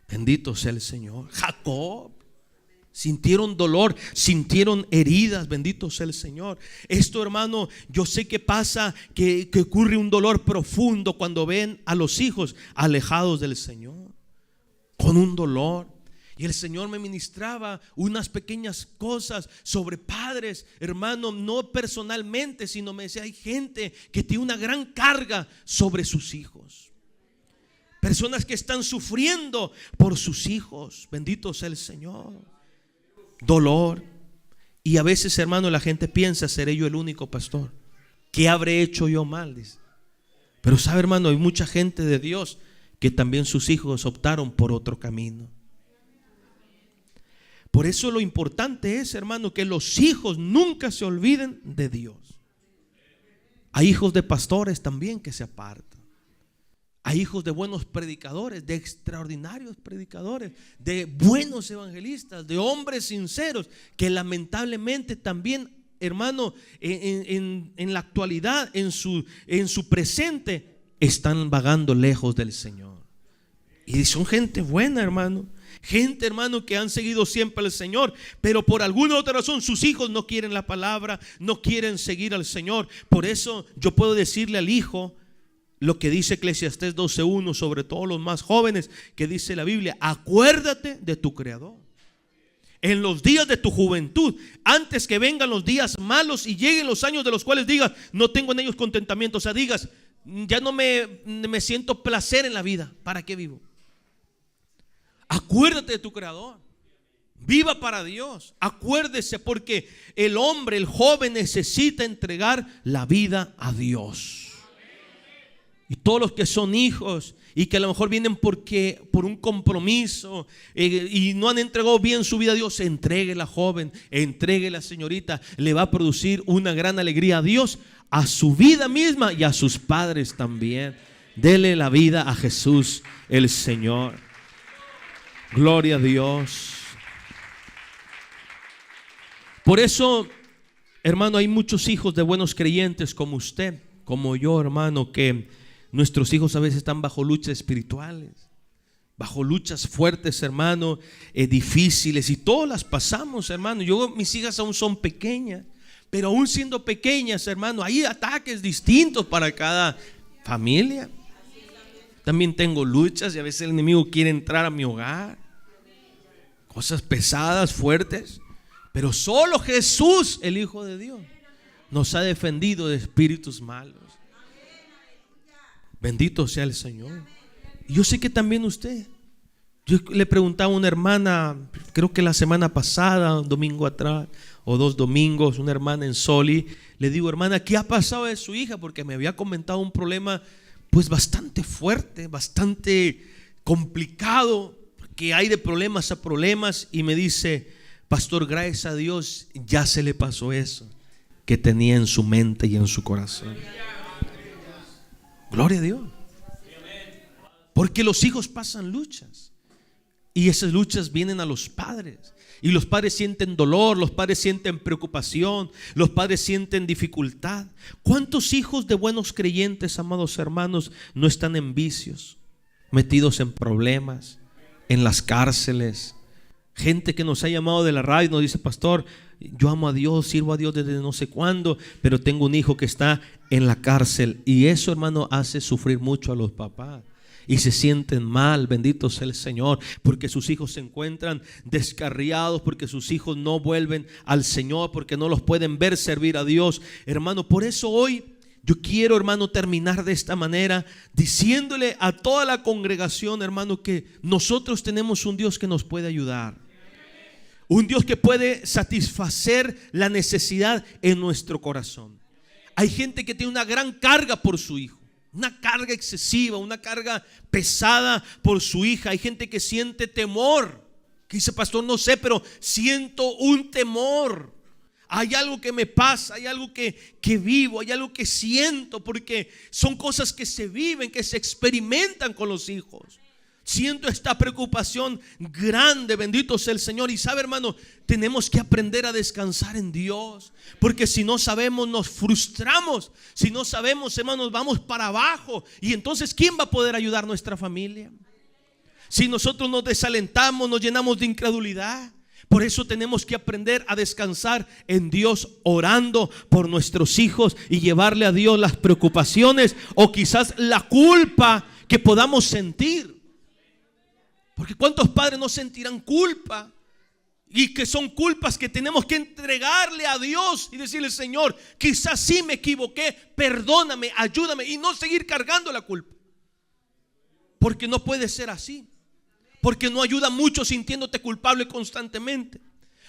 Bendito sea el Señor. Jacob. Sintieron dolor, sintieron heridas, bendito sea el Señor. Esto, hermano, yo sé que pasa, que ocurre un dolor profundo cuando ven a los hijos alejados del Señor, con un dolor. Y el Señor me ministraba unas pequeñas cosas sobre padres, hermano, no personalmente, sino me decía, hay gente que tiene una gran carga sobre sus hijos. Personas que están sufriendo por sus hijos, bendito sea el Señor. Dolor. Y a veces, hermano, la gente piensa, ¿seré yo el único pastor? ¿Qué habré hecho yo mal? Dice. Pero sabe, hermano, hay mucha gente de Dios que también sus hijos optaron por otro camino. Por eso lo importante es, hermano, que los hijos nunca se olviden de Dios. Hay hijos de pastores también que se apartan. Hay hijos de buenos predicadores, de extraordinarios predicadores, de buenos evangelistas, de hombres sinceros, que lamentablemente también, hermano, en la actualidad, en su presente, están vagando lejos del Señor. Y son gente buena, hermano. Gente, hermano, que han seguido siempre al Señor, pero por alguna otra razón sus hijos no quieren la palabra, no quieren seguir al Señor. Por eso yo puedo decirle al hijo lo que dice Eclesiastés 12:1, sobre todo los más jóvenes, que dice la Biblia: acuérdate de tu Creador en los días de tu juventud, antes que vengan los días malos y lleguen los años de los cuales digas, no tengo en ellos contentamiento. O sea, digas, ya no me siento placer en la vida, ¿para qué vivo? Acuérdate de tu Creador. Viva para Dios. Acuérdese, porque el hombre, el joven, necesita entregar la vida a Dios. Y todos los que son hijos y que a lo mejor vienen por un compromiso y no han entregado bien su vida a Dios, entregue la joven, entregue la señorita. Le va a producir una gran alegría a Dios, a su vida misma y a sus padres también. Dele la vida a Jesús el Señor. Gloria a Dios. Por eso, hermano, hay muchos hijos de buenos creyentes como usted, como yo, hermano, que nuestros hijos a veces están bajo luchas espirituales, bajo luchas fuertes, hermano, difíciles, y todas las pasamos, hermano. Mis hijas aún son pequeñas, pero aún siendo pequeñas, hermano, hay ataques distintos para cada familia. También tengo luchas y a veces el enemigo quiere entrar a mi hogar, cosas pesadas, fuertes, pero solo Jesús, el Hijo de Dios, nos ha defendido de espíritus malos. Bendito sea el Señor. Y yo sé que también usted. Yo le preguntaba a una hermana, creo que la semana pasada, un domingo atrás o 2 domingos, una hermana en Soli. Le digo, hermana, ¿qué ha pasado de su hija? Porque me había comentado un problema pues bastante fuerte, bastante complicado, que hay de problemas a problemas. Y me dice, pastor, gracias a Dios ya se le pasó eso que tenía en su mente y en su corazón. Gloria a Dios. Porque los hijos pasan luchas, y esas luchas vienen a los padres, y los padres sienten dolor, los padres sienten preocupación, los padres sienten dificultad. ¿Cuántos hijos de buenos creyentes, amados hermanos, no están en vicios, metidos en problemas, en las cárceles? Gente que nos ha llamado de la radio y nos dice, pastor, yo amo a Dios, sirvo a Dios desde no sé cuándo, pero tengo un hijo que está en la cárcel. Y eso, hermano, hace sufrir mucho a los papás, y se sienten mal. Bendito sea el Señor, porque sus hijos se encuentran descarriados, porque sus hijos no vuelven al Señor, porque no los pueden ver servir a Dios. Hermano, por eso hoy yo quiero, hermano, terminar de esta manera, diciéndole a toda la congregación, hermano, que nosotros tenemos un Dios que nos puede ayudar, un Dios que puede satisfacer la necesidad en nuestro corazón. Hay gente que tiene una gran carga por su hijo, una carga excesiva, una carga pesada por su hija. Hay gente que siente temor, que dice, pastor, no sé, pero siento un temor. Hay algo que me pasa, hay algo que vivo, hay algo que siento, porque son cosas que se viven, que se experimentan con los hijos. Siento esta preocupación grande, bendito sea el Señor. Y sabe, hermano, tenemos que aprender a descansar en Dios, porque si no sabemos, nos frustramos. Si no sabemos, hermanos, vamos para abajo. Y entonces, ¿quién va a poder ayudar a nuestra familia? Si nosotros nos desalentamos, nos llenamos de incredulidad. Por eso tenemos que aprender a descansar en Dios, orando por nuestros hijos y llevarle a Dios las preocupaciones o quizás la culpa que podamos sentir. Porque ¿cuántos padres no sentirán culpa? Y que son culpas que tenemos que entregarle a Dios y decirle, Señor, quizás sí me equivoqué, perdóname, ayúdame, y no seguir cargando la culpa. Porque no puede ser así. Porque no ayuda mucho sintiéndote culpable constantemente,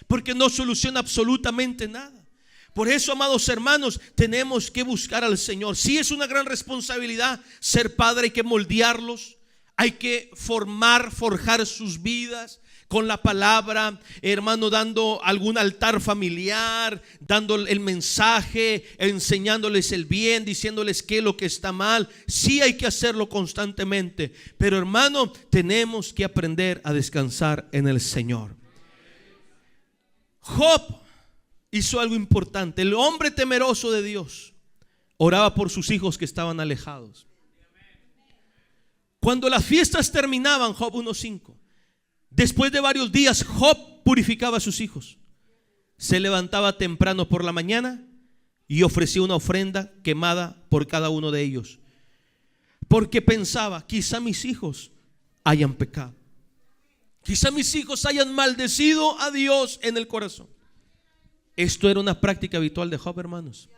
porque no soluciona absolutamente nada. Por eso, amados hermanos, tenemos que buscar al Señor. Sí, es una gran responsabilidad ser padre, hay que moldearlos, hay que forjar sus vidas con la palabra, hermano, dando algún altar familiar, dando el mensaje, enseñándoles el bien, diciéndoles qué es lo que está mal. Sí, hay que hacerlo constantemente, pero, hermano, tenemos que aprender a descansar en el Señor. Job hizo algo importante. El hombre temeroso de Dios oraba por sus hijos que estaban alejados. Cuando las fiestas terminaban, Job 1:5, después de varios días, Job purificaba a sus hijos. Se levantaba temprano por la mañana y ofrecía una ofrenda quemada por cada uno de ellos, porque pensaba, quizá mis hijos hayan pecado, quizá mis hijos hayan maldecido a Dios en el corazón. Esto era una práctica habitual de Job, hermanos.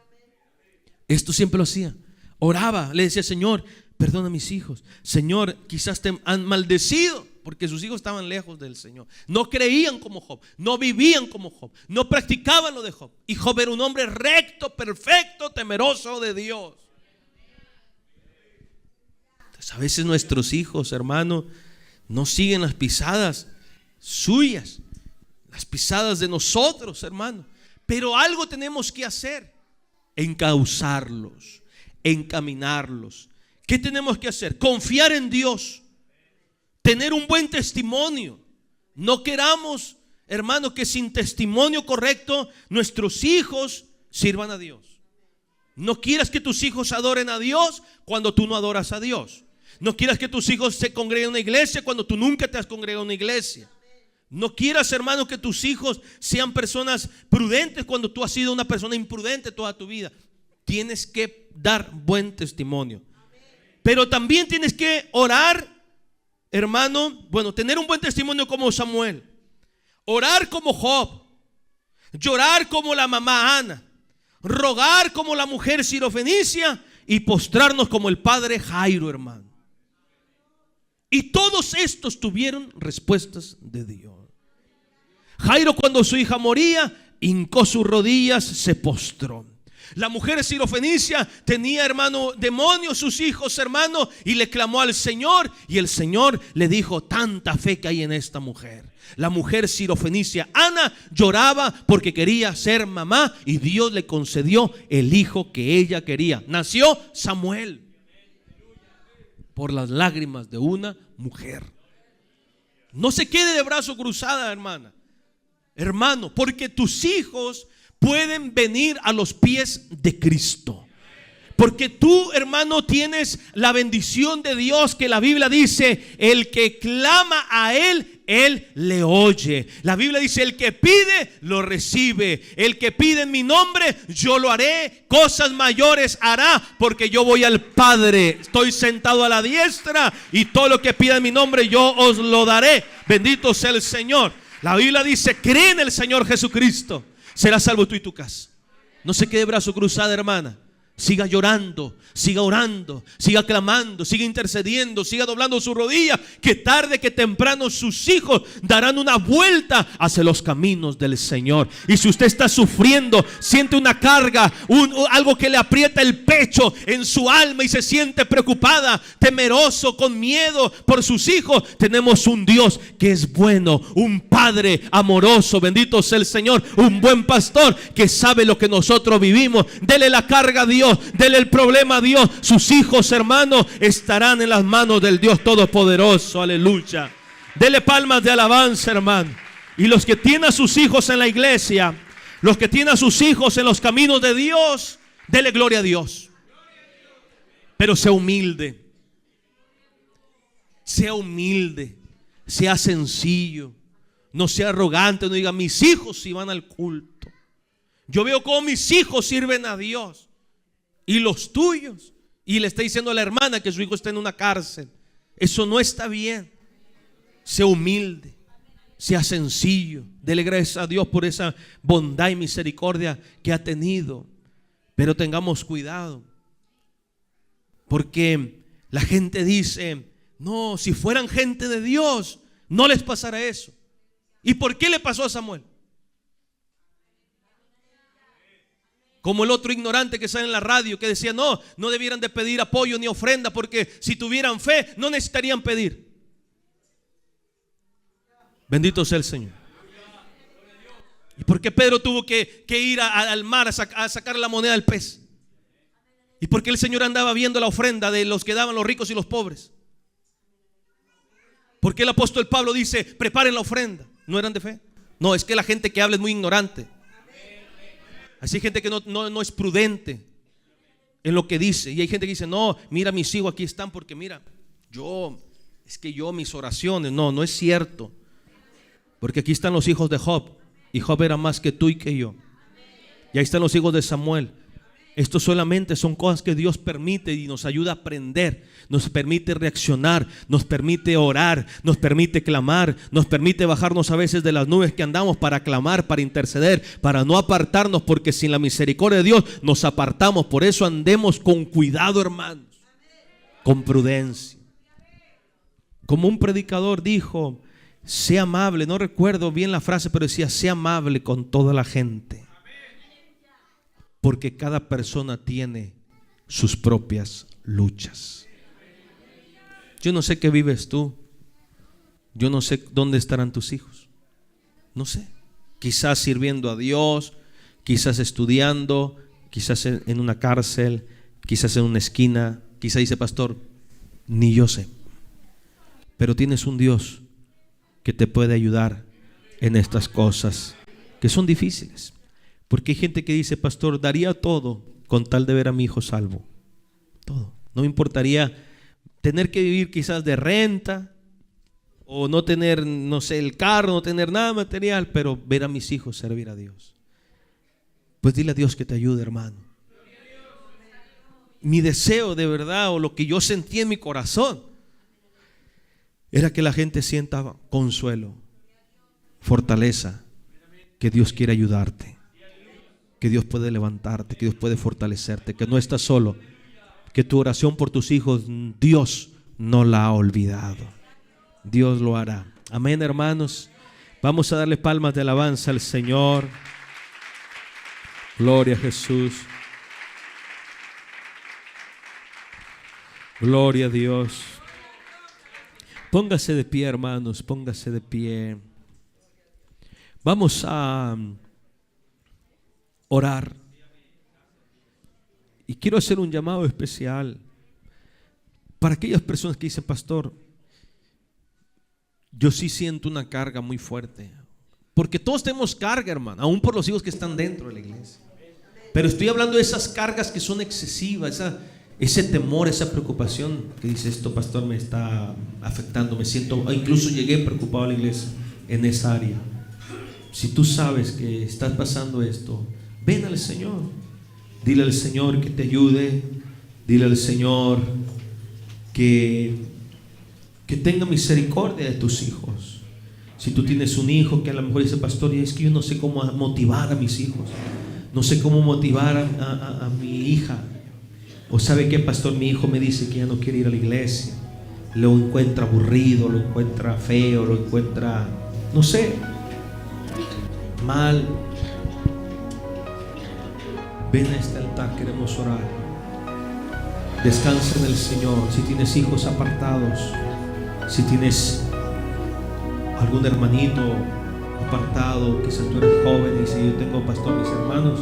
Esto siempre lo hacía. Oraba, le decía, Señor, perdona a mis hijos. Señor, quizás te han maldecido, porque sus hijos estaban lejos del Señor. No creían como Job, no vivían como Job, no practicaban lo de Job. Y Job era un hombre recto, perfecto, temeroso de Dios. Entonces, a veces nuestros hijos, hermano, no siguen las pisadas suyas, las pisadas de nosotros, hermano. Pero algo tenemos que hacer: encauzarlos, encaminarlos. ¿Qué tenemos que hacer? Confiar en Dios, tener un buen testimonio, No queramos, hermano, que sin testimonio correcto nuestros hijos sirvan a Dios. No quieras que tus hijos adoren a Dios cuando tú no adoras a Dios. No quieras que tus hijos se congreguen en una iglesia cuando tú nunca te has congregado en una iglesia. No quieras, hermano, que tus hijos sean personas prudentes cuando tú has sido una persona imprudente toda tu vida. Tienes que dar buen testimonio. Pero también tienes que orar, hermano, tener un buen testimonio como Samuel. Orar como Job. Llorar como la mamá Ana. Rogar como la mujer sirofenicia y postrarnos como el padre Jairo, hermano. Y todos estos tuvieron respuestas de Dios. Jairo, cuando su hija moría, hincó sus rodillas, se postró. La mujer sirofenicia tenía, hermano, demonios sus hijos, hermano, y le clamó al Señor, y el Señor le dijo: tanta fe que hay en esta mujer. La mujer sirofenicia Ana lloraba porque quería ser mamá, y Dios le concedió el hijo que ella quería. Nació Samuel por las lágrimas de una mujer. No se quede de brazo cruzado, hermano, porque tus hijos pueden venir a los pies de Cristo. Porque tú, hermano, tienes la bendición de Dios, que la Biblia dice: el que clama a Él, Él le oye. La Biblia dice: el que pide, lo recibe. El que pide en mi nombre, yo lo haré. Cosas mayores hará, porque yo voy al Padre. Estoy sentado a la diestra, y todo lo que pida en mi nombre, yo os lo daré. Bendito sea el Señor. La Biblia dice: cree en el Señor Jesucristo, serás salvo tú y tu casa. No se quede brazo cruzado, hermana. Siga llorando, siga orando, siga clamando, siga intercediendo, siga doblando su rodilla, que tarde que temprano sus hijos darán una vuelta hacia los caminos del Señor. Y si usted está sufriendo, siente una carga, algo que le aprieta el pecho en su alma y se siente preocupada, temeroso, con miedo por sus hijos, tenemos un Dios que es bueno, un Padre amoroso, bendito sea el Señor, un buen pastor que sabe lo que nosotros vivimos. Dele la carga a Dios, dele el problema a Dios. Sus hijos, hermanos, estarán en las manos del Dios Todopoderoso. Aleluya. Dele palmas de alabanza, hermano. Y los que tienen a sus hijos en la iglesia, los que tienen a sus hijos en los caminos de Dios, dele gloria a Dios. Pero sea humilde. Sea humilde. Sea sencillo. No sea arrogante. No diga: mis hijos si van al culto. Yo veo cómo mis hijos sirven a Dios. Y los tuyos. Y le está diciendo a la hermana que su hijo está en una cárcel. Eso no está bien. Sea humilde, sea sencillo. Dele gracias a Dios por esa bondad y misericordia que ha tenido. Pero tengamos cuidado, porque la gente dice: no, si fueran gente de Dios, no les pasará eso. ¿Y por qué le pasó a Samuel? Como el otro ignorante que sale en la radio, que decía: no debieran de pedir apoyo ni ofrenda, porque si tuvieran fe no necesitarían pedir. Bendito sea el Señor. ¿Y por qué Pedro tuvo que ir al mar a sacar la moneda del pez? ¿Y por qué el Señor andaba viendo la ofrenda de los que daban los ricos y los pobres? ¿Por qué el apóstol Pablo dice: preparen la ofrenda? ¿No eran de fe? No, es que la gente que habla es muy ignorante. Así hay gente que no es prudente en lo que dice. Y hay gente que dice: no, mira, mis hijos aquí están porque mira, mis oraciones. No es cierto. Porque aquí están los hijos de Job, y Job era más que tú y que yo. Y ahí están los hijos de Samuel. Esto solamente son cosas que Dios permite y nos ayuda a aprender, nos permite reaccionar, nos permite orar, nos permite clamar, nos permite bajarnos a veces de las nubes que andamos para clamar, para interceder, para no apartarnos, porque sin la misericordia de Dios nos apartamos. Por eso andemos con cuidado, hermanos, con prudencia. Como un predicador dijo: sea amable, no recuerdo bien la frase, pero decía: sea amable con toda la gente, porque cada persona tiene sus propias luchas. Yo no sé qué vives tú. Yo no sé dónde estarán tus hijos. No sé. Quizás sirviendo a Dios, quizás estudiando, quizás en una cárcel, quizás en una esquina. Quizás dice: pastor, ni yo sé. Pero tienes un Dios que te puede ayudar en estas cosas que son difíciles. Porque hay gente que dice: pastor, daría todo con tal de ver a mi hijo salvo. Todo. No me importaría tener que vivir quizás de renta, o no tener, no sé, el carro, no tener nada material, pero ver a mis hijos servir a Dios. Pues dile a Dios que te ayude, hermano. Mi deseo de verdad, o lo que yo sentí en mi corazón, era que la gente sienta consuelo, fortaleza, que Dios quiere ayudarte, que Dios puede levantarte, que Dios puede fortalecerte, que no estás solo, que tu oración por tus hijos Dios no la ha olvidado. Dios lo hará. Amén, hermanos. Vamos a darle palmas de alabanza al Señor. Gloria a Jesús. Gloria a Dios. Póngase de pie, hermanos, póngase de pie. Vamos a orar. Y quiero hacer un llamado especial para aquellas personas que dicen: pastor, yo sí siento una carga muy fuerte. Porque todos tenemos carga, hermano, aún por los hijos que están dentro de la iglesia. Pero estoy hablando de esas cargas que son excesivas, ese temor, esa preocupación que dice: esto, pastor, me está afectando, me siento, incluso llegué preocupado a la iglesia en esa área. Si tú sabes que estás pasando esto, ven al Señor. Dile al Señor que te ayude. Dile al Señor que tenga misericordia de tus hijos. Si tú tienes un hijo que a lo mejor dice: pastor, es que yo no sé cómo motivar a mis hijos, no sé cómo motivar a mi hija. O sabe qué, pastor, mi hijo me dice que ya no quiere ir a la iglesia, lo encuentra aburrido, lo encuentra feo, lo encuentra, no sé, mal. Ven a este altar, queremos orar. Descansa en el Señor. Si tienes hijos apartados, si tienes algún hermanito apartado, quizás tú eres joven y dices: yo tengo, pastor, mis hermanos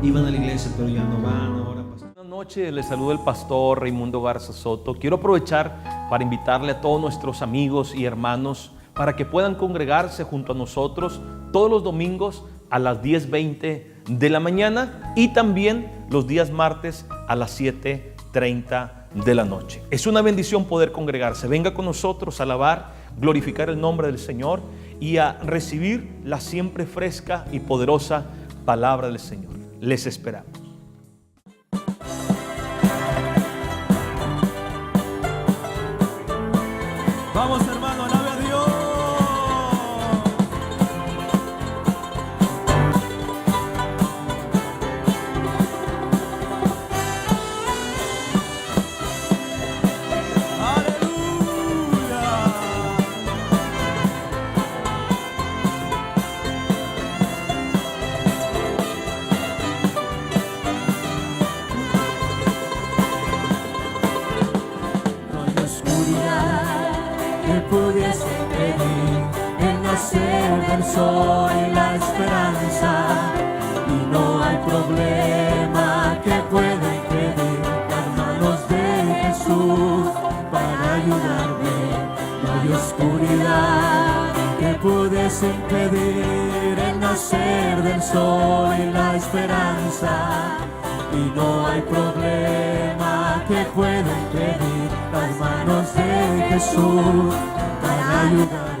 iban a la iglesia pero ya no van ahora, pastor. Buenas noches, les saluda el pastor Raimundo Garza Soto. Quiero aprovechar para invitarle a todos nuestros amigos y hermanos para que puedan congregarse junto a nosotros todos los domingos a las 10:20 de la mañana y también los días martes a las 7:30 de la noche. Es una bendición poder congregarse. Venga con nosotros a alabar, glorificar el nombre del Señor y a recibir la siempre fresca y poderosa palabra del Señor. Les esperamos. Vamos, hermano, alabe a Dios. Pudiese pedir el nacer del sol y la esperanza, y no hay problema que pueda impedir las manos de Jesús para ayudarme. No hay oscuridad que pudiese impedir el nacer del sol y la esperanza, y no hay problema que pueda impedir las manos de Jesús para ayudar.